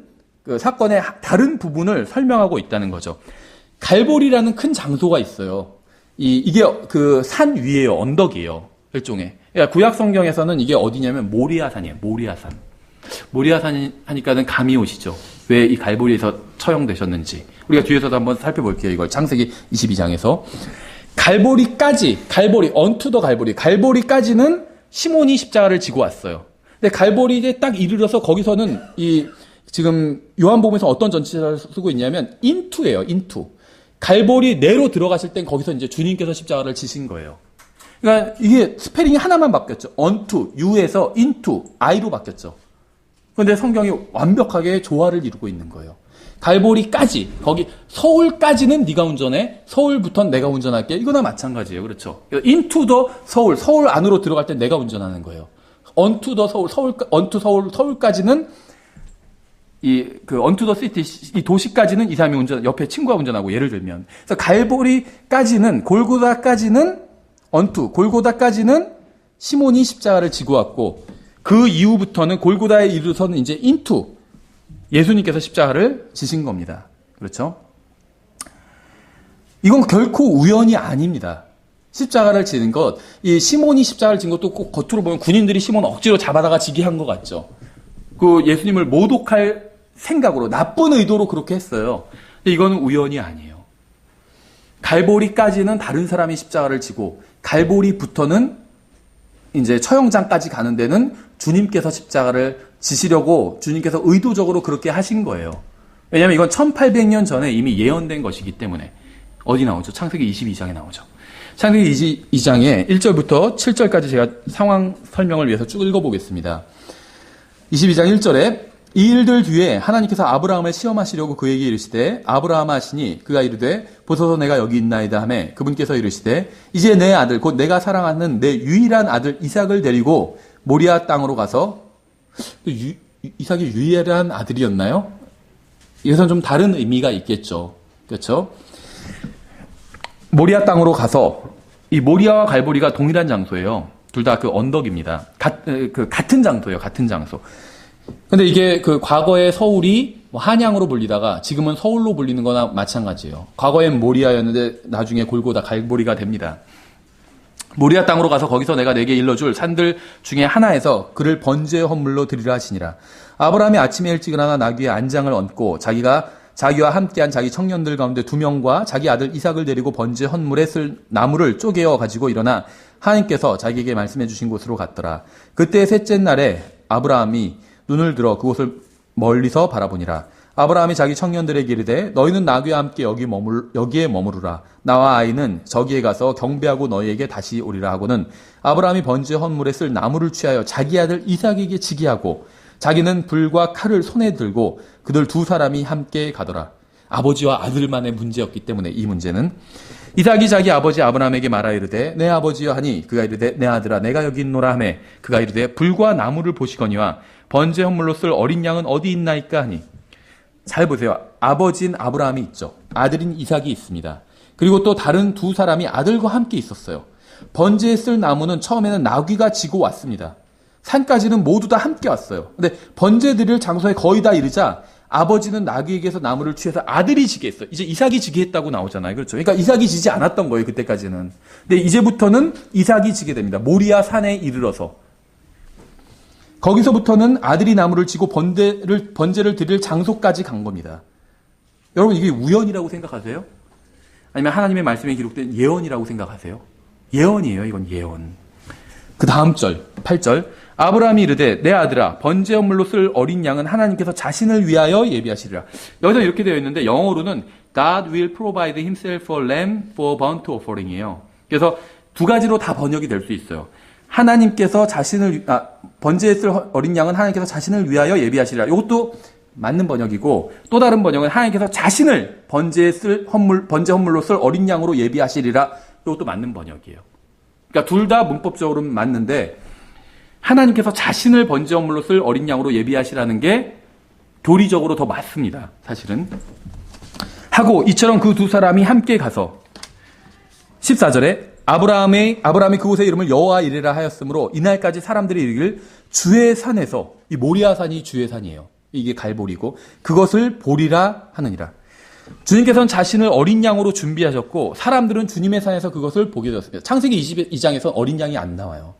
사건의 다른 부분을 설명하고 있다는 거죠. 갈보리라는 큰 장소가 있어요. 이게 그 산 위에요. 언덕이에요. 일종의. 그러니까 구약 성경에서는 이게 어디냐면 모리아산이에요. 모리아산. 모리아산 하니까는 감이 오시죠. 왜 이 갈보리에서 처형되셨는지. 우리가 뒤에서도 한번 살펴볼게요. 이걸 창세기 22장에서. 언투 더 갈보리까지는 시몬이 십자가를 지고 왔어요. 근데 갈보리에 딱 이르러서 거기서는 지금 요한복음에서 어떤 전치사를 쓰고 있냐면 인투예요. 인투. 갈보리 내로 들어가실 땐 거기서 이제 주님께서 십자가를 지신 거예요. 그러니까 이게 스페링이 하나만 바뀌었죠. 언투, 유에서 인투, 아이로 바뀌었죠. 그런데 성경이 완벽하게 조화를 이루고 있는 거예요. 갈보리까지, 거기 서울까지는 네가 운전해. 서울부터는 내가 운전할게. 이거나 마찬가지예요. 그렇죠? 인투 더 서울 안으로 들어갈 때 내가 운전하는 거예요. 언투 더 서울까지는 언투 더 시티, 이 도시까지는 이 사람이 옆에 친구가 운전하고, 예를 들면. 그래서 갈보리까지는, 골고다까지는 시몬이 십자가를 지고 왔고, 그 이후부터는 골고다에 이르러서는 이제 인투, 예수님께서 십자가를 지신 겁니다. 그렇죠? 이건 결코 우연이 아닙니다. 십자가를 지는 것, 이 시몬이 십자가를 진 것도 꼭 겉으로 보면 군인들이 시몬 억지로 잡아다가 지게 한 것 같죠. 그 예수님을 모독할 생각으로, 나쁜 의도로 그렇게 했어요. 근데 이거는 우연이 아니에요. 갈보리까지는 다른 사람이 십자가를 지고, 갈보리부터는 이제 처형장까지 가는 데는 주님께서 십자가를 지시려고 주님께서 의도적으로 그렇게 하신 거예요. 왜냐하면 이건 1800년 전에 이미 예언된 것이기 때문에. 어디 나오죠? 창세기 22장에 나오죠. 창세기 22장에 1절부터 7절까지 제가 상황 설명을 위해서 쭉 읽어보겠습니다. 22장 1절에 이 일들 뒤에 하나님께서 아브라함을 시험하시려고 그에게 이르시되 아브라함아 하시니 그가 이르되 보소서 내가 여기 있나이다 하매 그분께서 이르시되 이제 내 아들 곧 내가 사랑하는 내 유일한 아들 이삭을 데리고 모리아 땅으로 가서 이삭이 유일한 아들이었나요? 이것은 좀 다른 의미가 있겠죠. 그렇죠? 모리아 땅으로 가서 이 모리아와 갈보리가 동일한 장소예요. 둘 다 그 언덕입니다. 같은 장소예요. 같은 장소. 근데 이게 그 과거에 서울이 한양으로 불리다가 지금은 서울로 불리는 거나 마찬가지예요. 과거엔 모리아였는데 나중에 골고다 갈보리가 됩니다. 모리아 땅으로 가서 거기서 내가 내게 일러줄 산들 중에 하나에서 그를 번제의 헌물로 드리라 하시니라. 아브라함이 아침에 일찍 일어나 나귀의 안장을 얹고 자기와 함께한 자기 청년들 가운데 2명과 자기 아들 이삭을 데리고 번제 헌물에 쓸 나무를 쪼개어 가지고 일어나 하나님께서 자기에게 말씀해 주신 곳으로 갔더라. 그때 셋째 날에 아브라함이 눈을 들어 그곳을 멀리서 바라보니라. 아브라함이 자기 청년들에게 이르되 너희는 나귀와 함께 여기에 머무르라. 나와 아이는 저기에 가서 경배하고 너희에게 다시 오리라 하고는 아브라함이 번제 헌물에 쓸 나무를 취하여 자기 아들 이삭에게 지게 하고 자기는 불과 칼을 손에 들고 그들 두 사람이 함께 가더라. 아버지와 아들만의 문제였기 때문에 이 문제는 이삭이 자기 아버지 아브라함에게 말하 이르되 내 아버지여 하니 그가 이르되 내 아들아 내가 여기 있노라 하매 그가 이르되 불과 나무를 보시거니와 번제 헌물로 쓸 어린 양은 어디 있나이까 하니. 잘 보세요. 아버지인 아브라함이 있죠. 아들인 이삭이 있습니다. 그리고 또 다른 두 사람이 아들과 함께 있었어요. 번제에 쓸 나무는 처음에는 나귀가 지고 왔습니다. 산까지는 모두 다 함께 왔어요. 근데 번제 드릴 장소에 거의 다 이르자 아버지는 나귀에게서 나무를 취해서 아들이 지게 했어요. 이제 이삭이 지게 했다고 나오잖아요. 그렇죠? 그러니까 이삭이 지지 않았던 거예요. 그때까지는. 근데 이제부터는 이삭이 지게 됩니다. 모리아 산에 이르러서. 거기서부터는 아들이 나무를 지고 번제를 드릴 장소까지 간 겁니다. 여러분 이게 우연이라고 생각하세요? 아니면 하나님의 말씀에 기록된 예언이라고 생각하세요? 예언이에요. 이건 예언. 그 다음 절, 8절. 아브라함이 이르되 내 아들아 번제 헌물로 쓸 어린 양은 하나님께서 자신을 위하여 예비하시리라. 여기서 이렇게 되어 있는데 영어로는 God will provide himself a lamb for burnt offering이에요. 그래서 두 가지로 다 번역이 될 수 있어요. 하나님께서 번제에 쓸 어린 양은 하나님께서 자신을 위하여 예비하시리라. 이것도 맞는 번역이고 또 다른 번역은 하나님께서 자신을 번제 헌물로 쓸 어린 양으로 예비하시리라. 이것도 맞는 번역이에요. 그러니까 둘 다 문법적으로는 맞는데 하나님께서 자신을 번제 헌물로 쓸 어린 양으로 예비하시라는 게 교리적으로 더 맞습니다. 사실은. 하고 이처럼 그 두 사람이 함께 가서 14절에 아브라함이 그곳의 이름을 여호와 이레라 하였으므로 이날까지 사람들이 이르기를 주의 산에서, 이 모리아 산이 주의 산이에요. 이게 갈보리고 그것을 보리라 하느니라. 주님께서는 자신을 어린 양으로 준비하셨고 사람들은 주님의 산에서 그것을 보게 되었습니다. 창세기 22장에서 어린 양이 안 나와요.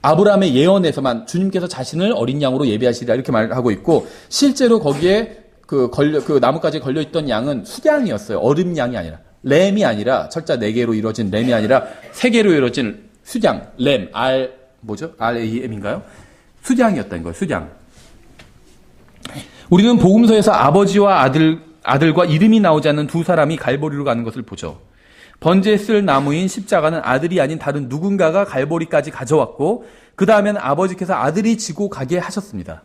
아브라함의 예언에서만 주님께서 자신을 어린 양으로 예비하시리라 이렇게 말하고 있고 실제로 거기에 그 나뭇가지에 걸려있던 양은 수양이었어요. 어린 양이 아니라. 램이 아니라 철자 4개로 이루어진 램이 아니라 3개로 이루어진 수양, 램, RAM인가요? 수양이었다는 거예요. 수양. 우리는 복음서에서 아버지와 아들과 이름이 나오지 않는 두 사람이 갈보리로 가는 것을 보죠. 번제에 쓸 나무인 십자가는 아들이 아닌 다른 누군가가 갈보리까지 가져왔고 그 다음에는 아버지께서 아들이 지고 가게 하셨습니다.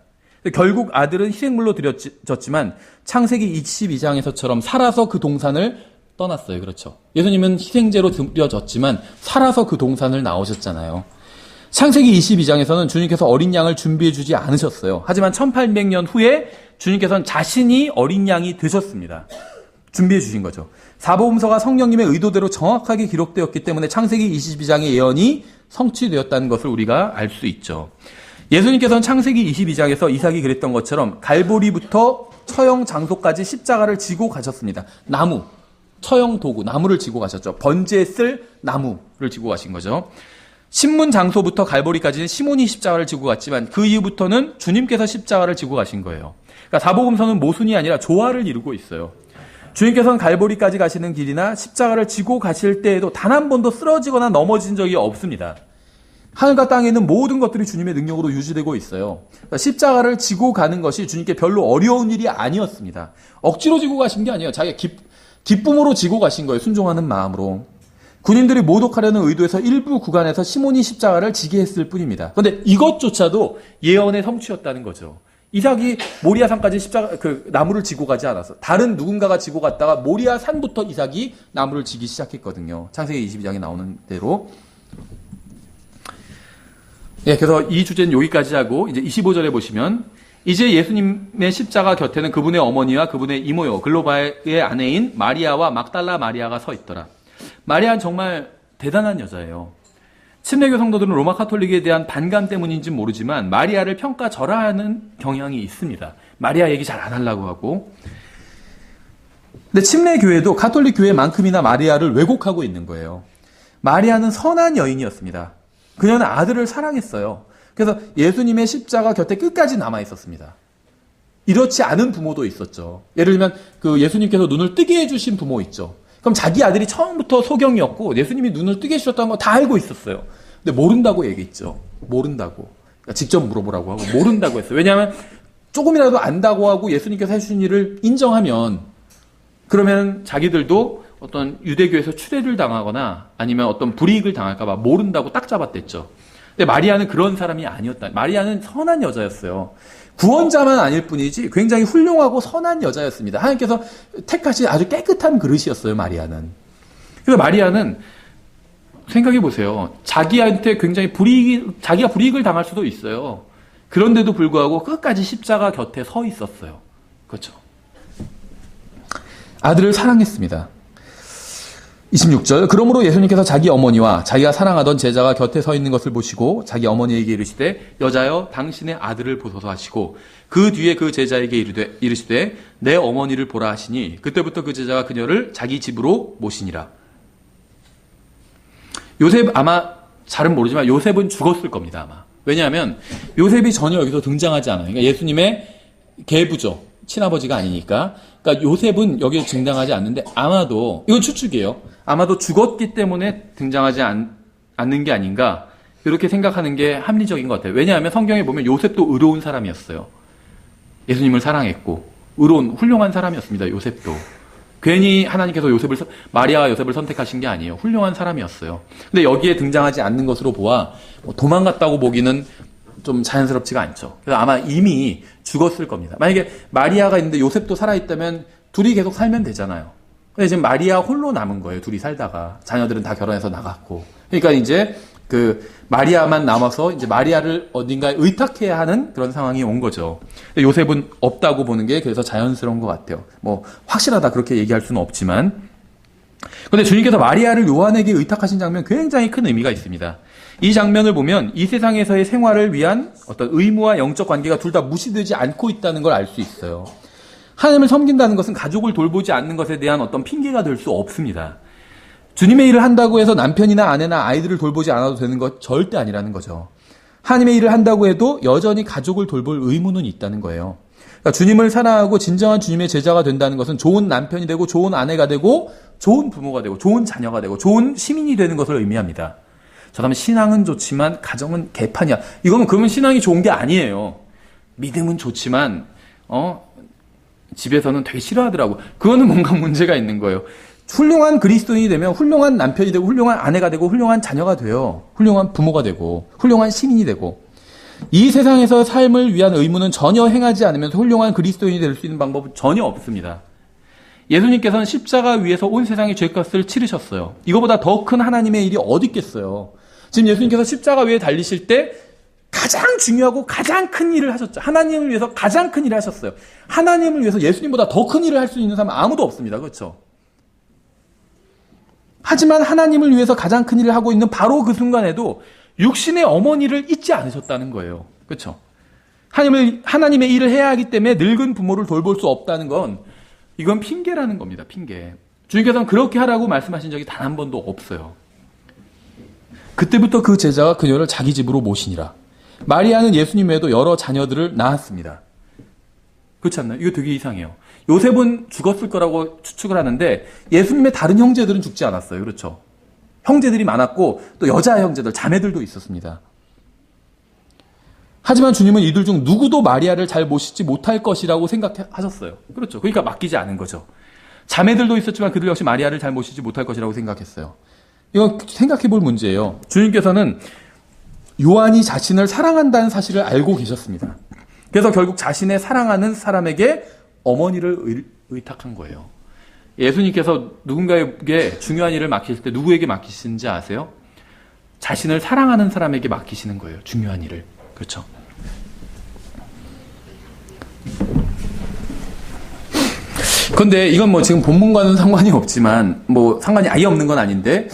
결국 아들은 희생물로 드려졌지만 창세기 22장에서처럼 살아서 그 동산을 떠났어요. 그렇죠. 예수님은 희생제로 드려졌지만 살아서 그 동산을 나오셨잖아요. 창세기 22장에서는 주님께서 어린 양을 준비해 주지 않으셨어요. 하지만 1800년 후에 주님께서는 자신이 어린 양이 되셨습니다. 준비해 주신 거죠. 사복음서가 성령님의 의도대로 정확하게 기록되었기 때문에 창세기 22장의 예언이 성취되었다는 것을 우리가 알 수 있죠. 예수님께서는 창세기 22장에서 이삭이 그랬던 것처럼 갈보리부터 처형 장소까지 십자가를 지고 가셨습니다. 나무, 처형 도구, 나무를 지고 가셨죠. 번제에 쓸 나무를 지고 가신 거죠. 신문 장소부터 갈보리까지는 시몬이 십자가를 지고 갔지만 그 이후부터는 주님께서 십자가를 지고 가신 거예요. 그러니까 사복음서는 모순이 아니라 조화를 이루고 있어요. 주님께서는 갈보리까지 가시는 길이나 십자가를 지고 가실 때에도 단 한 번도 쓰러지거나 넘어진 적이 없습니다. 하늘과 땅에 있는 모든 것들이 주님의 능력으로 유지되고 있어요. 그러니까 십자가를 지고 가는 것이 주님께 별로 어려운 일이 아니었습니다. 억지로 지고 가신 게 아니에요. 자기가 기쁨으로 지고 가신 거예요. 순종하는 마음으로. 군인들이 모독하려는 의도에서 일부 구간에서 시몬이 십자가를 지게 했을 뿐입니다. 그런데 이것조차도 예언의 성취였다는 거죠. 이삭이 모리아산까지 나무를 지고 가지 않았어. 다른 누군가가 지고 갔다가 모리아산부터 이삭이 나무를 지기 시작했거든요. 창세기 22장에 나오는 대로. 예, 그래서 이 주제는 여기까지 하고 이제 25절에 보시면 이제 예수님의 십자가 곁에는 그분의 어머니와 그분의 이모요 글로바의 아내인 마리아와 막달라 마리아가 서 있더라. 마리아는 정말 대단한 여자예요. 침례교 성도들은 로마 카톨릭에 대한 반감 때문인지는 모르지만 마리아를 평가절하하는 경향이 있습니다. 마리아 얘기 잘 안 하려고 하고. 근데 침례교회도 카톨릭 교회만큼이나 마리아를 왜곡하고 있는 거예요. 마리아는 선한 여인이었습니다. 그녀는 아들을 사랑했어요. 그래서 예수님의 십자가 곁에 끝까지 남아 있었습니다. 이렇지 않은 부모도 있었죠. 예를 들면 그 예수님께서 눈을 뜨게 해주신 부모 있죠. 그럼 자기 아들이 처음부터 소경이었고 예수님이 눈을 뜨게 해주셨다는 거 다 알고 있었어요. 근데 모른다고 얘기했죠. 모른다고. 그러니까 직접 물어보라고 하고 모른다고 했어요. 왜냐하면 조금이라도 안다고 하고 예수님께서 해주신 일을 인정하면 그러면 자기들도 어떤 유대교에서 추대를 당하거나 아니면 어떤 불이익을 당할까 봐 모른다고 딱 잡아댔죠. 근데 마리아는 그런 사람이 아니었다. 마리아는 선한 여자였어요. 구원자만 아닐 뿐이지 굉장히 훌륭하고 선한 여자였습니다. 하나님께서 택하신 아주 깨끗한 그릇이었어요, 마리아는. 그래서 마리아는 생각해 보세요. 자기한테 굉장히 자기가 불이익을 당할 수도 있어요. 그런데도 불구하고 끝까지 십자가 곁에 서 있었어요. 그렇죠. 아들을 사랑했습니다. 26절. 그러므로 예수님께서 자기 어머니와 자기가 사랑하던 제자가 곁에 서 있는 것을 보시고 자기 어머니에게 이르시되 여자여 당신의 아들을 보소서 하시고 그 뒤에 그 제자에게 이르시되 내 어머니를 보라 하시니 그때부터 그 제자가 그녀를 자기 집으로 모시니라. 요셉 아마 잘은 모르지만 요셉은 죽었을 겁니다. 아마. 왜냐하면 요셉이 전혀 여기서 등장하지 않아요. 그러니까 예수님의 계부죠. 친아버지가 아니니까. 그러니까 요셉은 여기에 등장하지 않는데 아마도 이건 추측이에요. 아마도 죽었기 때문에 등장하지 않는 게 아닌가 이렇게 생각하는 게 합리적인 것 같아요. 왜냐하면 성경에 보면 요셉도 의로운 사람이었어요. 예수님을 사랑했고 의로운 훌륭한 사람이었습니다. 요셉도. 괜히 하나님께서 마리아와 요셉을 선택하신 게 아니에요. 훌륭한 사람이었어요. 근데 여기에 등장하지 않는 것으로 보아 도망갔다고 보기는 좀 자연스럽지가 않죠. 그래서 아마 이미 죽었을 겁니다. 만약에 마리아가 있는데 요셉도 살아있다면 둘이 계속 살면 되잖아요. 근데 지금 마리아 홀로 남은 거예요. 둘이 살다가. 자녀들은 다 결혼해서 나갔고. 그러니까 이제 그 마리아만 남아서 이제 마리아를 어딘가에 의탁해야 하는 그런 상황이 온 거죠. 요셉은 없다고 보는 게 그래서 자연스러운 것 같아요. 뭐 확실하다 그렇게 얘기할 수는 없지만. 그런데 주님께서 마리아를 요한에게 의탁하신 장면 굉장히 큰 의미가 있습니다. 이 장면을 보면 이 세상에서의 생활을 위한 어떤 의무와 영적 관계가 둘 다 무시되지 않고 있다는 걸 알 수 있어요. 하나님을 섬긴다는 것은 가족을 돌보지 않는 것에 대한 어떤 핑계가 될 수 없습니다. 주님의 일을 한다고 해서 남편이나 아내나 아이들을 돌보지 않아도 되는 것 절대 아니라는 거죠. 하나님의 일을 한다고 해도 여전히 가족을 돌볼 의무는 있다는 거예요. 그러니까 주님을 사랑하고 진정한 주님의 제자가 된다는 것은 좋은 남편이 되고 좋은 아내가 되고 좋은 부모가 되고 좋은 자녀가 되고 좋은 시민이 되는 것을 의미합니다. 저 다음에 신앙은 좋지만 가정은 개판이야. 이거는 그러면 신앙이 좋은 게 아니에요. 믿음은 좋지만 집에서는 되게 싫어하더라고. 그거는 뭔가 문제가 있는 거예요. 훌륭한 그리스도인이 되면 훌륭한 남편이 되고 훌륭한 아내가 되고 훌륭한 자녀가 돼요. 훌륭한 부모가 되고 훌륭한 시민이 되고 이 세상에서 삶을 위한 의무는 전혀 행하지 않으면서 훌륭한 그리스도인이 될 수 있는 방법은 전혀 없습니다. 예수님께서는 십자가 위에서 온 세상의 죄값을 치르셨어요. 이거보다 더 큰 하나님의 일이 어디 있겠어요. 지금 예수님께서 십자가 위에 달리실 때 가장 중요하고 가장 큰 일을 하셨죠. 하나님을 위해서 가장 큰 일을 하셨어요. 하나님을 위해서 예수님보다 더 큰 일을 할 수 있는 사람은 아무도 없습니다. 그렇죠? 하지만 하나님을 위해서 가장 큰 일을 하고 있는 바로 그 순간에도 육신의 어머니를 잊지 않으셨다는 거예요. 그렇죠? 하나님의 일을 해야 하기 때문에 늙은 부모를 돌볼 수 없다는 건 이건 핑계라는 겁니다. 핑계. 주님께서는 그렇게 하라고 말씀하신 적이 단 한 번도 없어요. 그때부터 그 제자가 그녀를 자기 집으로 모시니라. 마리아는 예수님 외에도 여러 자녀들을 낳았습니다. 그렇지 않나요? 이거 되게 이상해요. 요셉은 죽었을 거라고 추측을 하는데 예수님의 다른 형제들은 죽지 않았어요. 그렇죠? 형제들이 많았고 또 여자 형제들, 자매들도 있었습니다. 하지만 주님은 이들 중 누구도 마리아를 잘 모시지 못할 것이라고 생각하셨어요. 그렇죠. 그러니까 맡기지 않은 거죠. 자매들도 있었지만 그들 역시 마리아를 잘 모시지 못할 것이라고 생각했어요. 이건 생각해 볼 문제예요. 주님께서는 요한이 자신을 사랑한다는 사실을 알고 계셨습니다. 그래서 결국 자신의 사랑하는 사람에게 어머니를 의탁한 거예요. 예수님께서 누군가에게 중요한 일을 맡기실 때 누구에게 맡기시는지 아세요? 자신을 사랑하는 사람에게 맡기시는 거예요. 중요한 일을. 그렇죠. 그런데 이건 뭐 지금 본문과는 상관이 없지만, 뭐 상관이 아예 없는 건 아닌데,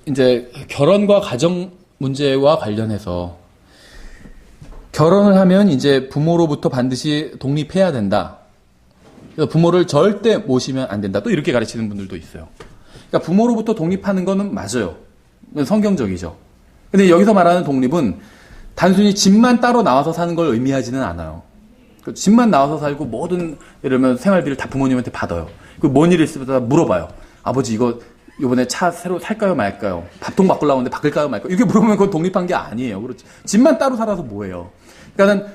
이제 결혼과 가정 문제와 관련해서 결혼을 하면 이제 부모로부터 반드시 독립해야 된다. 그래서 부모를 절대 모시면 안 된다. 또 이렇게 가르치는 분들도 있어요. 그러니까 부모로부터 독립하는 거는 맞아요. 성경적이죠. 근데 여기서 말하는 독립은 단순히 집만 따로 나와서 사는 걸 의미하지는 않아요. 집만 나와서 살고 모든 예를 들면 생활비를 다 부모님한테 받아요. 그 뭔 일이 있을 때 물어봐요. 아버지 이번에 차 새로 살까요 말까요? 밥통 바꾸려고 하는데 바꿀까요 말까요? 이렇게 물어보면 그건 독립한 게 아니에요. 그렇지. 집만 따로 살아서 뭐예요? 그러니까는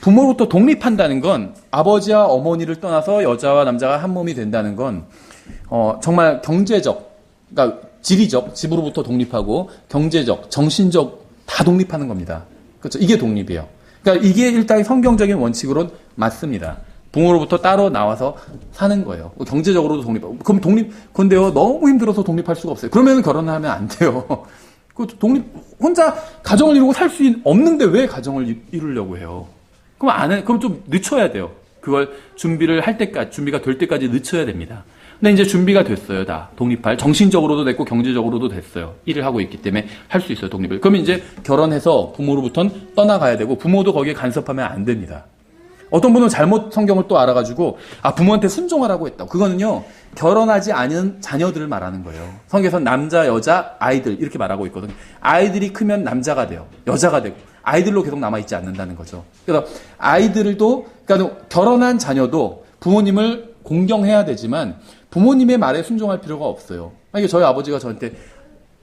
부모로부터 독립한다는 건 아버지와 어머니를 떠나서 여자와 남자가 한 몸이 된다는 건 정말 경제적, 그러니까 지리적, 집으로부터 독립하고 경제적, 정신적 다 독립하는 겁니다. 그렇죠. 이게 독립이에요. 그러니까 이게 일단 성경적인 원칙으로 맞습니다. 부모로부터 따로 나와서 사는 거예요. 경제적으로도 독립하고. 그럼 근데요, 너무 힘들어서 독립할 수가 없어요. 그러면 결혼을 하면 안 돼요. 혼자 가정을 이루고 살 수 없는데 왜 가정을 이루려고 해요? 그럼 좀 늦춰야 돼요. 그걸 준비가 될 때까지 늦춰야 됩니다. 근데 이제 준비가 됐어요, 다. 독립할. 정신적으로도 됐고, 경제적으로도 됐어요. 일을 하고 있기 때문에 할 수 있어요, 독립을. 그러면 이제 결혼해서 부모로부터는 떠나가야 되고, 부모도 거기에 간섭하면 안 됩니다. 어떤 분은 잘못 성경을 또 알아가지고, 부모한테 순종하라고 했다. 그거는요, 결혼하지 않은 자녀들을 말하는 거예요. 성경에서 남자, 여자, 아이들, 이렇게 말하고 있거든요. 아이들이 크면 남자가 돼요. 여자가 되고, 아이들로 계속 남아있지 않는다는 거죠. 그래서 그러니까 결혼한 자녀도 부모님을 공경해야 되지만, 부모님의 말에 순종할 필요가 없어요. 만약에 저희 아버지가 저한테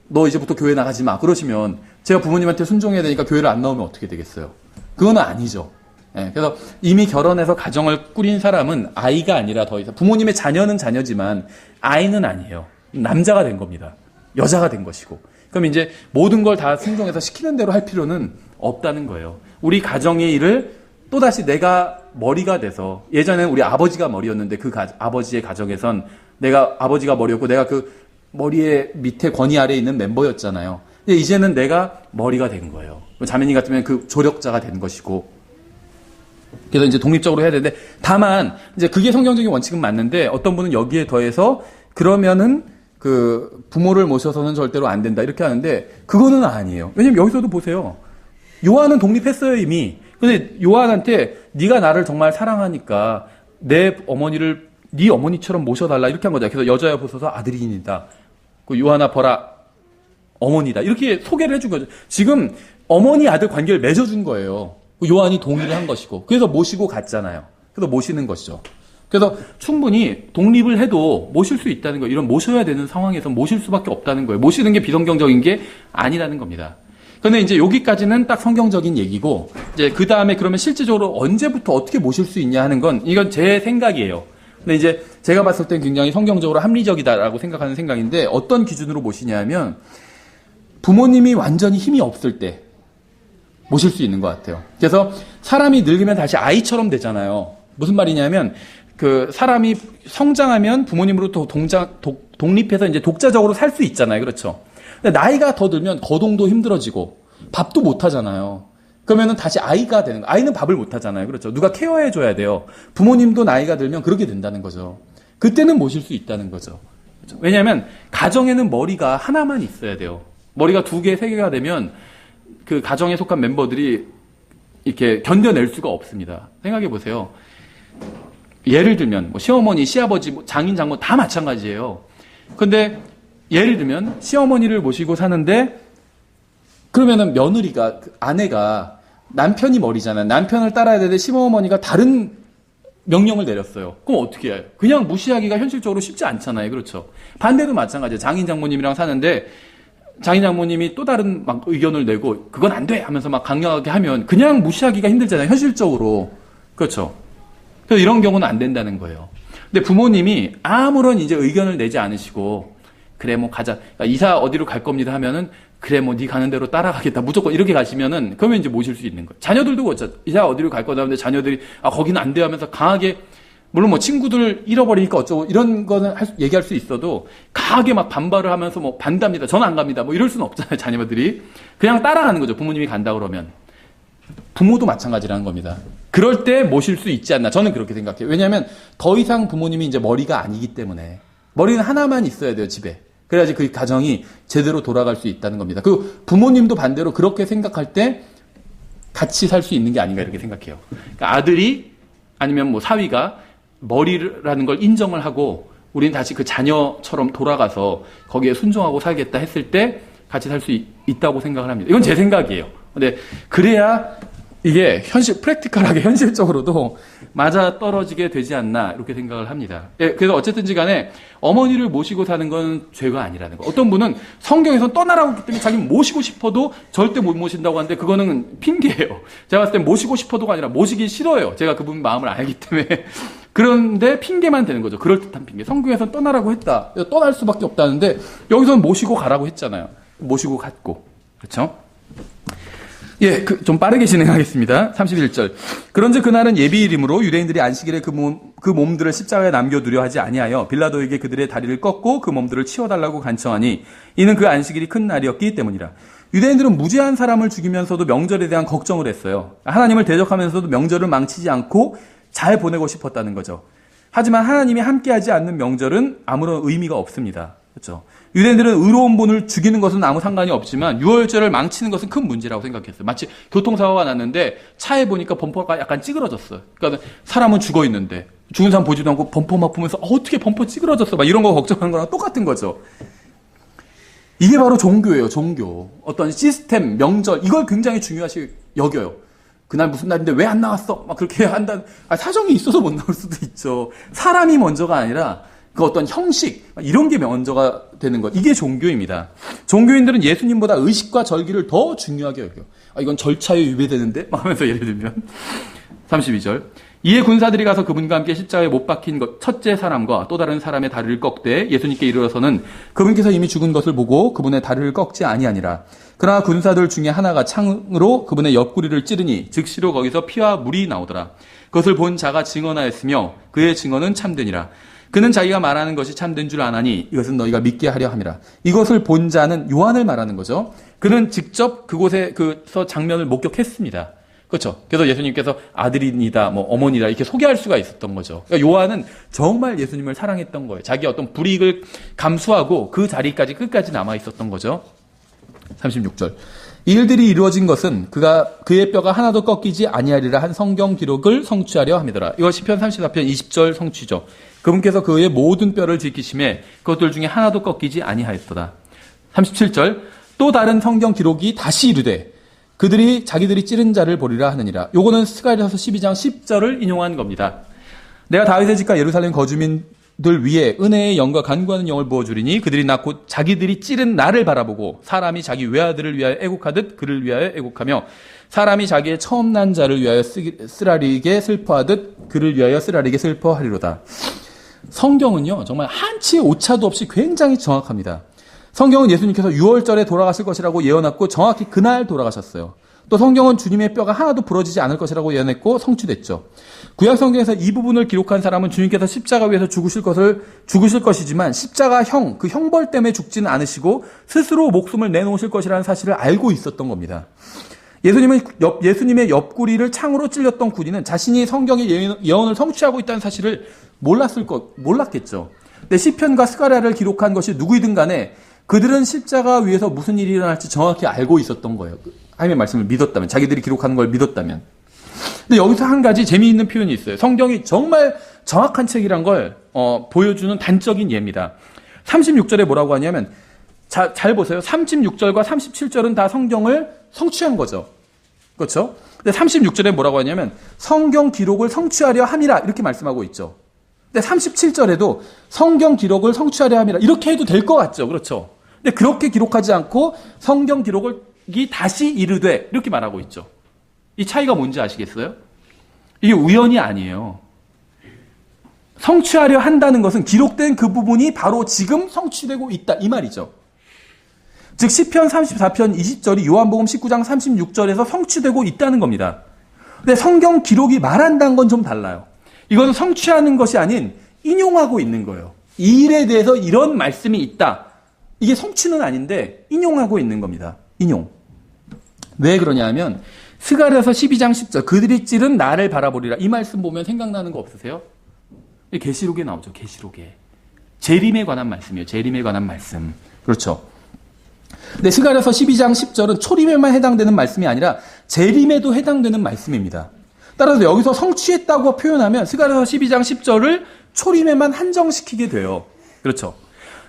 너 이제부터 교회 나가지 마 그러시면 제가 부모님한테 순종해야 되니까 교회를 안 나오면 어떻게 되겠어요? 그건 아니죠. 그래서 이미 결혼해서 가정을 꾸린 사람은 아이가 아니라 더 이상 부모님의 자녀는 자녀지만 아이는 아니에요. 남자가 된 겁니다. 여자가 된 것이고. 그럼 이제 모든 걸 다 순종해서 시키는 대로 할 필요는 없다는 거예요. 우리 가정의 일을 또다시 내가 머리가 돼서 예전에는 우리 아버지가 머리였는데 아버지의 가정에선 아버지가 머리였고 내가 그 머리의 밑에 권위 아래에 있는 멤버였잖아요. 근데 이제는 내가 머리가 된 거예요. 자매님 같으면 그 조력자가 된 것이고. 그래서 이제 독립적으로 해야 되는데 다만 이제 그게 성경적인 원칙은 맞는데 어떤 분은 여기에 더해서 그러면은 그 부모를 모셔서는 절대로 안 된다 이렇게 하는데 그거는 아니에요. 왜냐면 여기서도 보세요. 요한은 독립했어요 이미. 근데 요한한테 네가 나를 정말 사랑하니까 내 어머니를 네 어머니처럼 모셔달라 이렇게 한 거죠. 그래서 여자여 보소서 아들이니다. 그 요한아 보라 어머니다. 이렇게 소개를 해준 거죠. 지금 어머니 아들 관계를 맺어준 거예요. 요한이 동의를 한 것이고. 그래서 모시고 갔잖아요. 그래서 모시는 것이죠. 그래서 충분히 독립을 해도 모실 수 있다는 거예요. 이런 모셔야 되는 상황에서 모실 수밖에 없다는 거예요. 모시는 게 비성경적인 게 아니라는 겁니다. 근데 이제 여기까지는 딱 성경적인 얘기고, 이제 그 다음에 그러면 실제적으로 언제부터 어떻게 모실 수 있냐 하는 건 이건 제 생각이에요. 근데 이제 제가 봤을 땐 굉장히 성경적으로 합리적이다라고 생각하는 생각인데 어떤 기준으로 모시냐 하면 부모님이 완전히 힘이 없을 때 모실 수 있는 것 같아요. 그래서 사람이 늙으면 다시 아이처럼 되잖아요. 무슨 말이냐면 그 사람이 성장하면 부모님으로부터 독립해서 이제 독자적으로 살 수 있잖아요. 그렇죠? 근데 나이가 더 들면 거동도 힘들어지고 밥도 못 하잖아요. 그러면은 다시 아이가 되는 거예요. 아이는 밥을 못 하잖아요. 그렇죠? 누가 케어해 줘야 돼요. 부모님도 나이가 들면 그렇게 된다는 거죠. 그때는 모실 수 있다는 거죠. 그렇죠? 왜냐하면 가정에는 머리가 하나만 있어야 돼요. 머리가 2개, 3개가 되면 그 가정에 속한 멤버들이 이렇게 견뎌낼 수가 없습니다. 생각해 보세요. 예를 들면 뭐 시어머니, 시아버지, 장인, 장모 다 마찬가지예요. 근데 예를 들면 시어머니를 모시고 사는데 그러면은 며느리가 아내가 남편이 머리잖아요. 남편을 따라야 되는데 시어머니가 다른 명령을 내렸어요. 그럼 어떻게 해요? 그냥 무시하기가 현실적으로 쉽지 않잖아요. 그렇죠? 반대도 마찬가지예요. 장인 장모님이랑 사는데 장인 장모님이 또 다른 막 의견을 내고 그건 안 돼 하면서 막 강력하게 하면 그냥 무시하기가 힘들잖아요. 현실적으로. 그렇죠. 그래서 이런 경우는 안 된다는 거예요. 근데 부모님이 아무런 이제 의견을 내지 않으시고 그래 뭐 가자. 그러니까 이사 어디로 갈 겁니다 하면은 그래 뭐 네 가는 대로 따라가겠다. 무조건 이렇게 가시면은 그러면 이제 모실 수 있는 거예요. 자녀들도 그렇죠. 이사 어디로 갈 거다 하는데 자녀들이 아 거기는 안 돼 하면서 강하게 물론 뭐 친구들 잃어버리니까 어쩌고 이런 거는 얘기할 수 있어도 강하게 막 반발을 하면서 뭐 반답니다. 저는 안 갑니다. 뭐 이럴 수는 없잖아요. 자녀들이. 그냥 따라가는 거죠. 부모님이 간다 그러면. 부모도 마찬가지라는 겁니다. 그럴 때 모실 수 있지 않나. 저는 그렇게 생각해요. 왜냐하면 더 이상 부모님이 이제 머리가 아니기 때문에 머리는 하나만 있어야 돼요. 집에. 그래야지 그 가정이 제대로 돌아갈 수 있다는 겁니다. 그 부모님도 반대로 그렇게 생각할 때 같이 살 수 있는 게 아닌가 이렇게 생각해요. 그러니까 아들이 아니면 뭐 사위가 머리라는 걸 인정을 하고 우리는 다시 그 자녀처럼 돌아가서 거기에 순종하고 살겠다 했을 때 같이 살 수 있다고 생각을 합니다. 이건 제 생각이에요. 근데 그래야 이게 프랙티컬하게 현실적으로도 맞아 떨어지게 되지 않나 이렇게 생각을 합니다. 예, 그래서 어쨌든지 간에 어머니를 모시고 사는 건 죄가 아니라는 거. 어떤 분은 성경에서 떠나라고 했기 때문에 자기는 모시고 싶어도 절대 못 모신다고 하는데 그거는 핑계예요. 제가 봤을 때 모시고 싶어도가 아니라 모시기 싫어요. 제가 그분 마음을 알기 때문에. 그런데 핑계만 되는 거죠. 그럴듯한 핑계. 성경에서 떠나라고 했다. 떠날 수밖에 없다는데 여기서는 모시고 가라고 했잖아요. 모시고 갔고. 그렇죠? 예, 좀 빠르게 진행하겠습니다. 31절. 그런즉 그날은 예비일이므로 유대인들이 안식일에 그 몸들을 십자가에 남겨두려 하지 아니하여 빌라도에게 그들의 다리를 꺾고 그 몸들을 치워달라고 간청하니 이는 그 안식일이 큰 날이었기 때문이라. 유대인들은 무죄한 사람을 죽이면서도 명절에 대한 걱정을 했어요. 하나님을 대적하면서도 명절을 망치지 않고 잘 보내고 싶었다는 거죠. 하지만 하나님이 함께하지 않는 명절은 아무런 의미가 없습니다. 그렇죠? 유대인들은 의로운 분을 죽이는 것은 아무 상관이 없지만 유월절을 망치는 것은 큰 문제라고 생각했어요. 마치 교통사고가 났는데 차에 보니까 범퍼가 약간 찌그러졌어요. 그러니까 사람은 죽어 있는데 죽은 사람 보지도 않고 범퍼 막 보면서 어떻게 범퍼 찌그러졌어? 막 이런 거 걱정하는 거랑 똑같은 거죠. 이게 바로 종교예요. 종교. 어떤 시스템, 명절 이걸 굉장히 중요하시 여겨요. 그날 무슨 날인데 왜 안 나왔어? 막 그렇게 한다. 사정이 있어서 못 나올 수도 있죠. 사람이 먼저가 아니라 그 어떤 형식 이런 게 먼저가 되는 것. 이게 종교입니다. 종교인들은 예수님보다 의식과 절기를 더 중요하게 여겨요. 이건 절차에 위배되는데? 막 하면서 예를 들면 32절. 이에 군사들이 가서 그분과 함께 십자가에 못 박힌 첫째 사람과 또 다른 사람의 다리를 꺾되 예수님께 이르러서는 그분께서 이미 죽은 것을 보고 그분의 다리를 꺾지 아니하니라. 그러나 군사들 중에 하나가 창으로 그분의 옆구리를 찌르니 즉시로 거기서 피와 물이 나오더라. 그것을 본 자가 증언하였으며 그의 증언은 참되니라. 그는 자기가 말하는 것이 참된 줄 아나니 이것은 너희가 믿게 하려 함이라. 이것을 본 자는 요한을 말하는 거죠. 그는 직접 그곳에서 장면을 목격했습니다. 그렇죠. 그래서 예수님께서 아들이니다, 뭐 어머니다 이렇게 소개할 수가 있었던 거죠. 그러니까 요한은 정말 예수님을 사랑했던 거예요. 자기 어떤 불이익을 감수하고 그 자리까지 끝까지 남아 있었던 거죠. 36절. 이 일들이 이루어진 것은 그의 뼈가 하나도 꺾이지 아니하리라 한 성경 기록을 성취하려 함이더라. 이거 시편 34편 20절 성취죠. 그분께서 그의 모든 뼈를 지키심에 그것들 중에 하나도 꺾이지 아니하였도다. 37절. 또 다른 성경 기록이 다시 이르되 그들이 자기들이 찌른 자를 보리라 하느니라. 요거는 스가랴서 12장 10절을 인용한 겁니다. 내가 다윗의 집과 예루살렘 거주민들 위에 은혜의 영과 간구하는 영을 부어주리니 그들이 낳고 자기들이 찌른 나를 바라보고 사람이 자기 외아들을 위하여 애곡하듯 그를 위하여 애곡하며 사람이 자기의 처음 난 자를 위하여 쓰라리게 슬퍼하듯 그를 위하여 쓰라리게 슬퍼하리로다. 성경은요 정말 한치의 오차도 없이 굉장히 정확합니다. 성경은 예수님께서 6월절에 돌아가실 것이라고 예언했고 정확히 그날 돌아가셨어요. 또 성경은 주님의 뼈가 하나도 부러지지 않을 것이라고 예언했고 성취됐죠. 구약 성경에서 이 부분을 기록한 사람은 주님께서 십자가 위에서 죽으실 것이지만 십자가형, 그 형벌 때문에 죽지는 않으시고 스스로 목숨을 내놓으실 것이라는 사실을 알고 있었던 겁니다. 예수님의 옆구리를 창으로 찔렸던 군인은 자신이 성경의 예언을 성취하고 있다는 사실을 몰랐겠죠. 근데 시편과 스가랴를 기록한 것이 누구이든 간에 그들은 십자가 위에서 무슨 일이 일어날지 정확히 알고 있었던 거예요. 하나님의 말씀을 믿었다면, 자기들이 기록하는 걸 믿었다면. 근데 여기서 한 가지 재미있는 표현이 있어요. 성경이 정말 정확한 책이란 걸 보여주는 단적인 예입니다. 36절에 뭐라고 하냐면 잘 보세요. 36절과 37절은 다 성경을 성취한 거죠. 그렇죠? 근데 36절에 뭐라고 하냐면 성경 기록을 성취하려 함이라 이렇게 말씀하고 있죠. 근데 37절에도 성경 기록을 성취하려 함이라 이렇게 해도 될 것 같죠. 그렇죠? 근데 그렇게 기록하지 않고 성경 기록이 다시 이르되 이렇게 말하고 있죠. 이 차이가 뭔지 아시겠어요? 이게 우연이 아니에요. 성취하려 한다는 것은 기록된 그 부분이 바로 지금 성취되고 있다 이 말이죠. 즉 시편 34편 20절이 요한복음 19장 36절에서 성취되고 있다는 겁니다. 근데 성경 기록이 말한다는 건 좀 달라요. 이건 성취하는 것이 아닌 인용하고 있는 거예요. 이 일에 대해서 이런 말씀이 있다. 이게 성취는 아닌데 인용하고 있는 겁니다. 인용. 왜 그러냐 하면 스가랴서 12장 10절 그들이 찌른 나를 바라보리라. 이 말씀 보면 생각나는 거 없으세요? 계시록에 나오죠. 계시록에. 재림에 관한 말씀이에요. 재림에 관한 말씀. 그렇죠. 근데 스가랴서 12장 10절은 초림에만 해당되는 말씀이 아니라 재림에도 해당되는 말씀입니다. 따라서 여기서 성취했다고 표현하면 스가랴서 12장 10절을 초림에만 한정시키게 돼요. 그렇죠.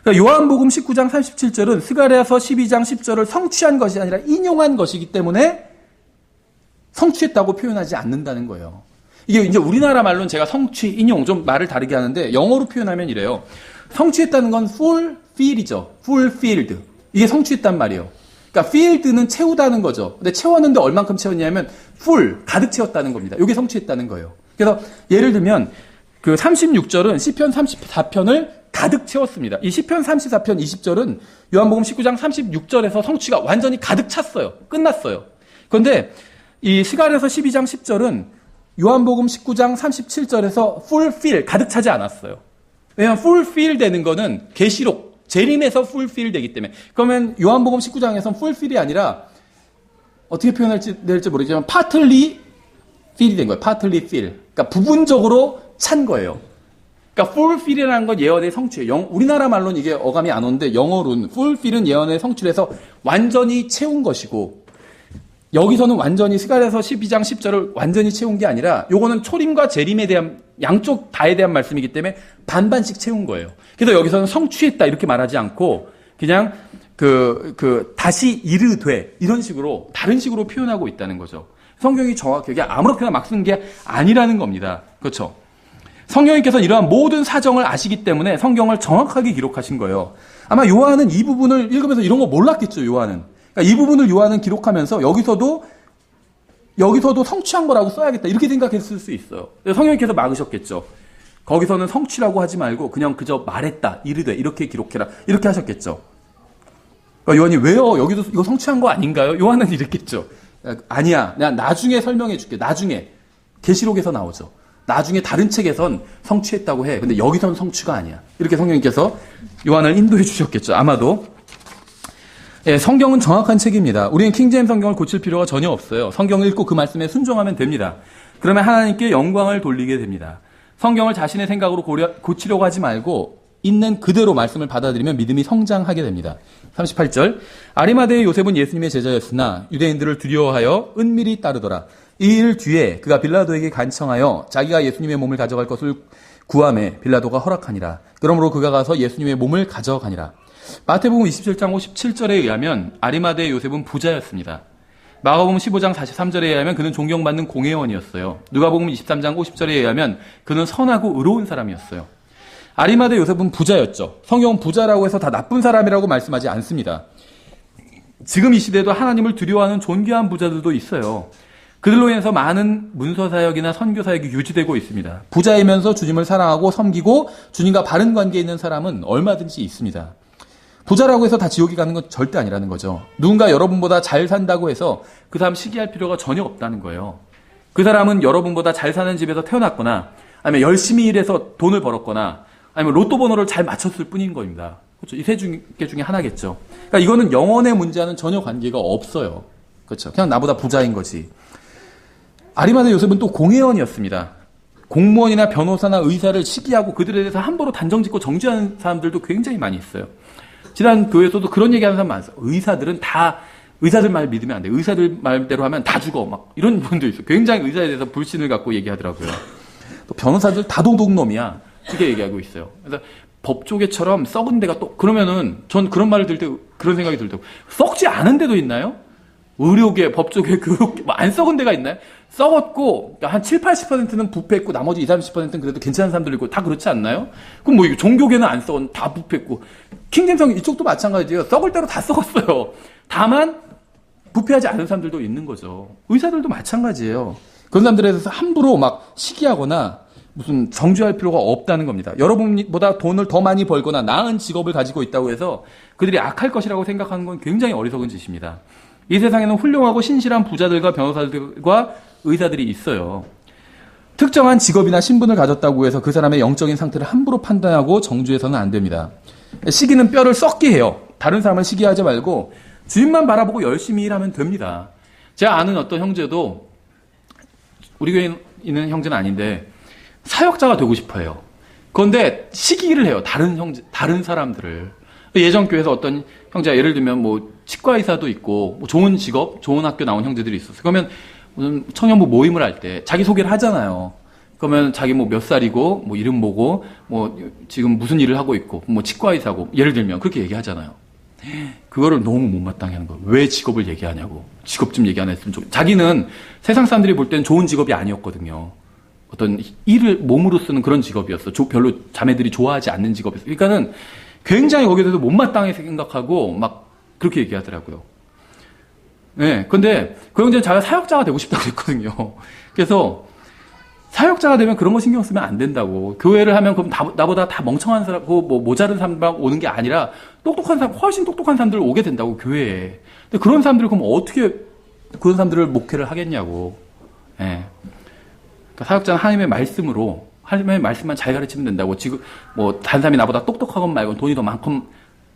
그러니까 요한복음 19장 37절은 스가랴서 12장 10절을 성취한 것이 아니라 인용한 것이기 때문에 성취했다고 표현하지 않는다는 거예요. 이게 이제 우리나라 말로는 제가 성취, 인용 좀 말을 다르게 하는데 영어로 표현하면 이래요. 성취했다는 건 fulfill이죠. fulfilled. 이게 성취했단 말이에요. 그러니까 filled는 채우다는 거죠. 근데 채웠는데 얼만큼 채웠냐면 full, 가득 채웠다는 겁니다. 이게 성취했다는 거예요. 그래서 예를 들면 그 36절은 시편 34편을 가득 채웠습니다. 이 시편 34편 20절은 요한복음 19장 36절에서 성취가 완전히 가득 찼어요. 끝났어요. 그런데 이 스가랴서 12장 10절은 요한복음 19장 37절에서 fulfill, 가득 차지 않았어요. 왜냐하면 fulfill 되는 거는 계시록, 재림에서 fulfill 되기 때문에. 그러면 요한복음 19장에서는 fulfill이 아니라 어떻게 표현할지 될지 모르겠지만 partly fill이 된 거예요. partly fill. 그러니까 부분적으로 찬 거예요. 그러니까 fulfill이라는 건 예언의 성취예요. 우리나라 말로는 이게 어감이 안 오는데 영어로는 fulfill은 예언의 성취에서 완전히 채운 것이고 여기서는 완전히 스가랴서 12장 10절을 완전히 채운 게 아니라 요거는 초림과 재림에 대한 양쪽 다에 대한 말씀이기 때문에 반반씩 채운 거예요. 그래서 여기서는 성취했다 이렇게 말하지 않고 그냥 다시 이르되 이런 식으로 다른 식으로 표현하고 있다는 거죠. 성경이 정확하게 아무렇게나 막 쓴 게 아니라는 겁니다. 그렇죠? 성령님께서 이러한 모든 사정을 아시기 때문에 성경을 정확하게 기록하신 거예요. 아마 요한은 이 부분을 읽으면서 이런 거 몰랐겠죠, 요한은. 그러니까 이 부분을 요한은 기록하면서 여기서도 성취한 거라고 써야겠다 이렇게 생각했을 수 있어요. 성령님께서 막으셨겠죠. 거기서는 성취라고 하지 말고 그냥 그저 말했다, 이르되 이렇게 기록해라 이렇게 하셨겠죠. 그러니까 요한이 왜요? 여기도 이거 성취한 거 아닌가요? 요한은 이랬겠죠. 아니야, 내가 나중에 설명해 줄게. 나중에 계시록에서 나오죠. 나중에 다른 책에선 성취했다고 해. 근데 여기선 성취가 아니야. 이렇게 성령님께서 요한을 인도해 주셨겠죠. 아마도. 예, 성경은 정확한 책입니다. 우리는 킹제임스 성경을 고칠 필요가 전혀 없어요. 성경을 읽고 그 말씀에 순종하면 됩니다. 그러면 하나님께 영광을 돌리게 됩니다. 성경을 자신의 생각으로 고치려고 하지 말고 있는 그대로 말씀을 받아들이면 믿음이 성장하게 됩니다. 38절 아리마대의 요셉은 예수님의 제자였으나 유대인들을 두려워하여 은밀히 따르더라. 이 일 뒤에 그가 빌라도에게 간청하여 자기가 예수님의 몸을 가져갈 것을 구하매 빌라도가 허락하니라. 그러므로 그가 가서 예수님의 몸을 가져가니라. 마태복음 27장 57절에 의하면 아리마대의 요셉은 부자였습니다. 마가복음 15장 43절에 의하면 그는 존경받는 공회원이었어요. 누가복음 23장 50절에 의하면 그는 선하고 의로운 사람이었어요. 아리마대 요셉은 부자였죠. 성경은 부자라고 해서 다 나쁜 사람이라고 말씀하지 않습니다. 지금 이 시대에도 하나님을 두려워하는 존귀한 부자들도 있어요. 그들로 인해서 많은 문서사역이나 선교사역이 유지되고 있습니다. 부자이면서 주님을 사랑하고 섬기고 주님과 바른 관계에 있는 사람은 얼마든지 있습니다. 부자라고 해서 다 지옥에 가는 건 절대 아니라는 거죠. 누군가 여러분보다 잘 산다고 해서 그 사람 시기할 필요가 전혀 없다는 거예요. 그 사람은 여러분보다 잘 사는 집에서 태어났거나 아니면 열심히 일해서 돈을 벌었거나 아니면 로또 번호를 잘 맞췄을 뿐인 겁니다. 그렇죠? 이 세 개 중에 하나겠죠. 그러니까 이거는 영혼의 문제와는 전혀 관계가 없어요. 그렇죠? 그냥 나보다 부자인 거지. 아리마대 요셉은 또 공회원이었습니다. 공무원이나 변호사나 의사를 시기하고 그들에 대해서 함부로 단정짓고 정죄하는 사람들도 굉장히 많이 있어요. 지난 교회에서도 그런 얘기하는 사람 많았어요. 의사들은 다 의사들 말 믿으면 안 돼. 의사들 말대로 하면 다 죽어. 막 이런 분도 있어요. 굉장히 의사에 대해서 불신을 갖고 얘기하더라고요. 또 변호사들 다 도둑놈이야. 이렇게 얘기하고 있어요. 그래서 법조계처럼 썩은 데가 또 그러면은 전 그런 말을 들을 때 그런 생각이 들 때 썩지 않은 데도 있나요? 의료계, 법조계, 교육계, 뭐 안 썩은 데가 있나요? 썩었고, 한 7, 80%는 부패했고, 나머지 20, 30%는 그래도 괜찮은 사람들 있고, 다 그렇지 않나요? 그럼 뭐, 종교계는 안 썩은, 다 부패했고, 킹잼성 이쪽도 마찬가지예요. 썩을 대로 다 썩었어요. 다만, 부패하지 않은 사람들도 있는 거죠. 의사들도 마찬가지예요. 그런 사람들에 대해서 함부로 막 시기하거나, 무슨 정죄할 필요가 없다는 겁니다. 여러분보다 돈을 더 많이 벌거나 나은 직업을 가지고 있다고 해서 그들이 악할 것이라고 생각하는 건 굉장히 어리석은 짓입니다. 이 세상에는 훌륭하고 신실한 부자들과 변호사들과 의사들이 있어요. 특정한 직업이나 신분을 가졌다고 해서 그 사람의 영적인 상태를 함부로 판단하고 정죄해서는 안 됩니다. 시기는 뼈를 썩게 해요. 다른 사람을 시기하지 말고 주인만 바라보고 열심히 일하면 됩니다. 제가 아는 어떤 형제도 우리 교회에 있는 형제는 아닌데 사역자가 되고 싶어 해요. 그런데 시기를 해요. 다른 사람들을. 예전 교회에서 어떤 형제가 예를 들면 뭐 치과의사도 있고 뭐 좋은 직업, 좋은 학교 나온 형제들이 있었어요. 그러면 무슨 청년부 모임을 할 때 자기 소개를 하잖아요. 그러면 자기 뭐 몇 살이고 뭐 이름 뭐고 뭐 지금 무슨 일을 하고 있고 뭐 치과의사고 예를 들면 그렇게 얘기하잖아요. 그거를 너무 못마땅해 하는 거예요. 왜 직업을 얘기하냐고. 직업 좀 얘기 안 했으면 좋겠어요. 자기는 세상 사람들이 볼 때는 좋은 직업이 아니었거든요. 어떤 일을 몸으로 쓰는 그런 직업이었어. 별로 자매들이 좋아하지 않는 직업이었어. 그러니까는 굉장히 거기에 대해서 못마땅하게 생각하고 막 그렇게 얘기하더라고요. 네. 근데 그 형제는 자기가 사역자가 되고 싶다고 했거든요. 그래서 사역자가 되면 그런 거 신경 쓰면 안 된다고. 교회를 하면 그럼 나보다 다 멍청한 사람, 뭐 모자른 사람만 오는 게 아니라 똑똑한 사람, 훨씬 똑똑한 사람들 오게 된다고, 교회에. 근데 그런 사람들을 그럼 어떻게 그런 사람들을 목회를 하겠냐고. 예. 네. 그러니까 사역자는 하나님의 말씀으로, 하나님의 말씀만 잘 가르치면 된다고. 지금, 뭐, 다른 사람이 나보다 똑똑하건 말건, 돈이 더 많건,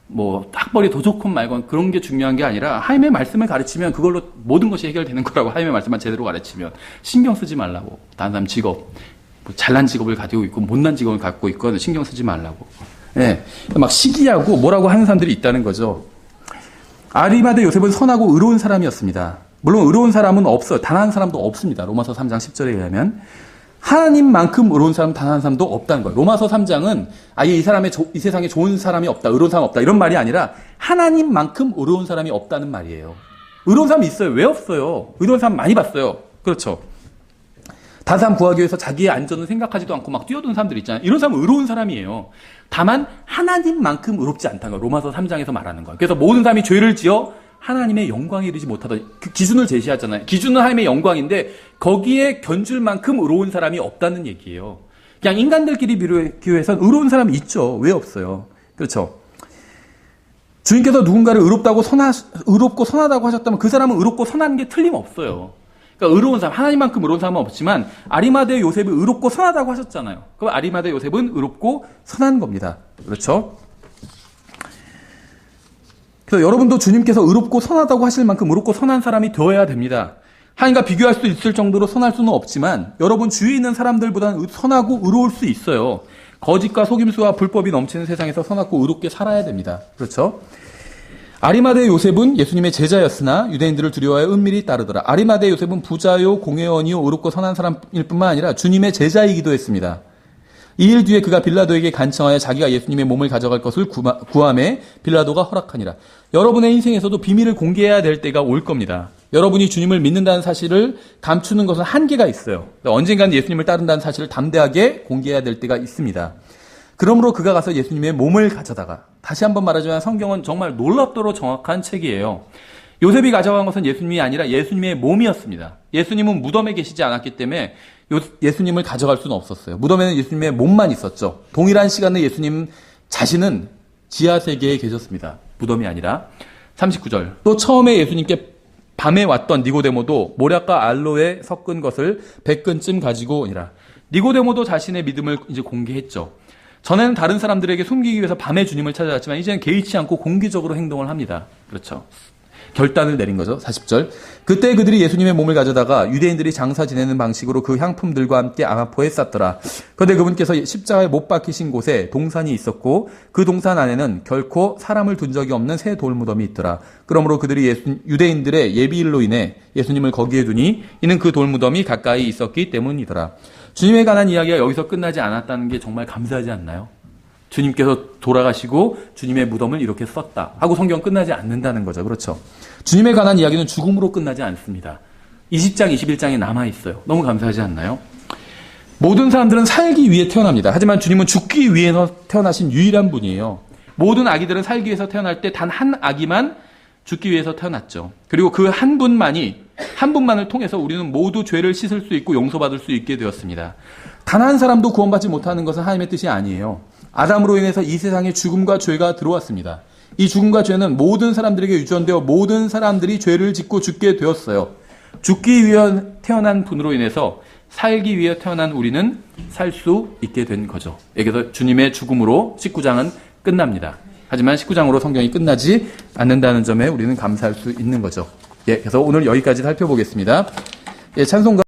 뭐, 학벌이 더 좋건 말건, 그런 게 중요한 게 아니라, 하나님의 말씀을 가르치면 그걸로 모든 것이 해결되는 거라고, 하나님의 말씀만 제대로 가르치면. 신경 쓰지 말라고. 다른 사람 직업, 뭐 잘난 직업을 가지고 있고, 못난 직업을 갖고 있건 신경 쓰지 말라고. 예. 네. 막 시기하고 뭐라고 하는 사람들이 있다는 거죠. 아리마대 요셉은 선하고 의로운 사람이었습니다. 물론 의로운 사람은 없어요. 단 한 사람도 없습니다. 로마서 3장 10절에 의하면. 하나님만큼 의로운 사람 단 한 사람도 없다는 거예요. 로마서 3장은 아예 이 세상에 좋은 사람이 없다, 의로운 사람 없다 이런 말이 아니라 하나님만큼 의로운 사람이 없다는 말이에요. 의로운 사람이 있어요. 왜 없어요? 의로운 사람 많이 봤어요. 그렇죠. 다른 사람 구하기 위해서 자기의 안전을 생각하지도 않고 막 뛰어드는 사람들 있잖아요. 이런 사람은 의로운 사람이에요. 다만 하나님만큼 의롭지 않다는 거예요. 로마서 3장에서 말하는 거예요. 그래서 모든 사람이 죄를 지어 하나님의 영광에 이르지 못하다. 그 기준을 제시하잖아요. 기준은 하나님의 영광인데 거기에 견줄 만큼 의로운 사람이 없다는 얘기예요. 그냥 인간들끼리 비교해서는 의로운 사람이 있죠. 왜 없어요? 그렇죠. 주님께서 누군가를 의롭고 선하다고 하셨다면 그 사람은 의롭고 선한 게 틀림없어요. 그러니까 의로운 사람, 하나님만큼 의로운 사람은 없지만 아리마대 요셉이 의롭고 선하다고 하셨잖아요. 그럼 아리마대 요셉은 의롭고 선한 겁니다. 그렇죠? 그래서 여러분도 주님께서 의롭고 선하다고 하실 만큼 의롭고 선한 사람이 되어야 됩니다. 하나님과 비교할 수 있을 정도로 선할 수는 없지만 여러분 주위에 있는 사람들보다는 선하고 의로울 수 있어요. 거짓과 속임수와 불법이 넘치는 세상에서 선하고 의롭게 살아야 됩니다. 그렇죠? 아리마대 요셉은 예수님의 제자였으나 유대인들을 두려워하여 은밀히 따르더라. 아리마대 요셉은 부자요 공회원이요 의롭고 선한 사람일 뿐만 아니라 주님의 제자이기도 했습니다. 이 일 뒤에 그가 빌라도에게 간청하여 자기가 예수님의 몸을 가져갈 것을 구하매 빌라도가 허락하니라. 여러분의 인생에서도 비밀을 공개해야 될 때가 올 겁니다. 여러분이 주님을 믿는다는 사실을 감추는 것은 한계가 있어요. 언젠가는 예수님을 따른다는 사실을 담대하게 공개해야 될 때가 있습니다. 그러므로 그가 가서 예수님의 몸을 가져다가, 다시 한번 말하지만 성경은 정말 놀랍도록 정확한 책이에요. 요셉이 가져간 것은 예수님이 아니라 예수님의 몸이었습니다. 예수님은 무덤에 계시지 않았기 때문에 예수님을 가져갈 수는 없었어요. 무덤에는 예수님의 몸만 있었죠. 동일한 시간에 예수님 자신은 지하세계에 계셨습니다. 무덤이 아니라. 39절. 또 처음에 예수님께 밤에 왔던 니고데모도 모략과 알로에 섞은 것을 100근쯤 가지고 오니라. 니고데모도 자신의 믿음을 이제 공개했죠. 전에는 다른 사람들에게 숨기기 위해서 밤에 주님을 찾아갔지만 이제는 개의치 않고 공개적으로 행동을 합니다. 그렇죠. 결단을 내린 거죠. 40절. 그때 그들이 예수님의 몸을 가져다가 유대인들이 장사 지내는 방식으로 그 향품들과 함께 아마포에 쌌더라. 그런데 그분께서 십자가에 못 박히신 곳에 동산이 있었고 그 동산 안에는 결코 사람을 둔 적이 없는 새 돌무덤이 있더라. 그러므로 그들이 유대인들의 예비일로 인해 예수님을 거기에 두니 이는 그 돌무덤이 가까이 있었기 때문이더라. 주님에 관한 이야기가 여기서 끝나지 않았다는 게 정말 감사하지 않나요? 주님께서 돌아가시고 주님의 무덤을 이렇게 썼다 하고 성경 끝나지 않는다는 거죠. 그렇죠. 주님에 관한 이야기는 죽음으로 끝나지 않습니다. 20장, 21장에 남아있어요. 너무 감사하지 않나요? 모든 사람들은 살기 위해 태어납니다. 하지만 주님은 죽기 위해서 태어나신 유일한 분이에요. 모든 아기들은 살기 위해서 태어날 때 단 한 아기만 죽기 위해서 태어났죠. 그리고 그 한 분만을 통해서 우리는 모두 죄를 씻을 수 있고 용서받을 수 있게 되었습니다. 단 한 사람도 구원받지 못하는 것은 하나님의 뜻이 아니에요. 아담으로 인해서 이 세상에 죽음과 죄가 들어왔습니다. 이 죽음과 죄는 모든 사람들에게 유전되어 모든 사람들이 죄를 짓고 죽게 되었어요. 죽기 위해 태어난 분으로 인해서 살기 위해 태어난 우리는 살 수 있게 된 거죠. 그래서 주님의 죽음으로 19장은 끝납니다. 하지만 19장으로 성경이 끝나지 않는다는 점에 우리는 감사할 수 있는 거죠. 그래서 오늘 여기까지 살펴보겠습니다. 찬송가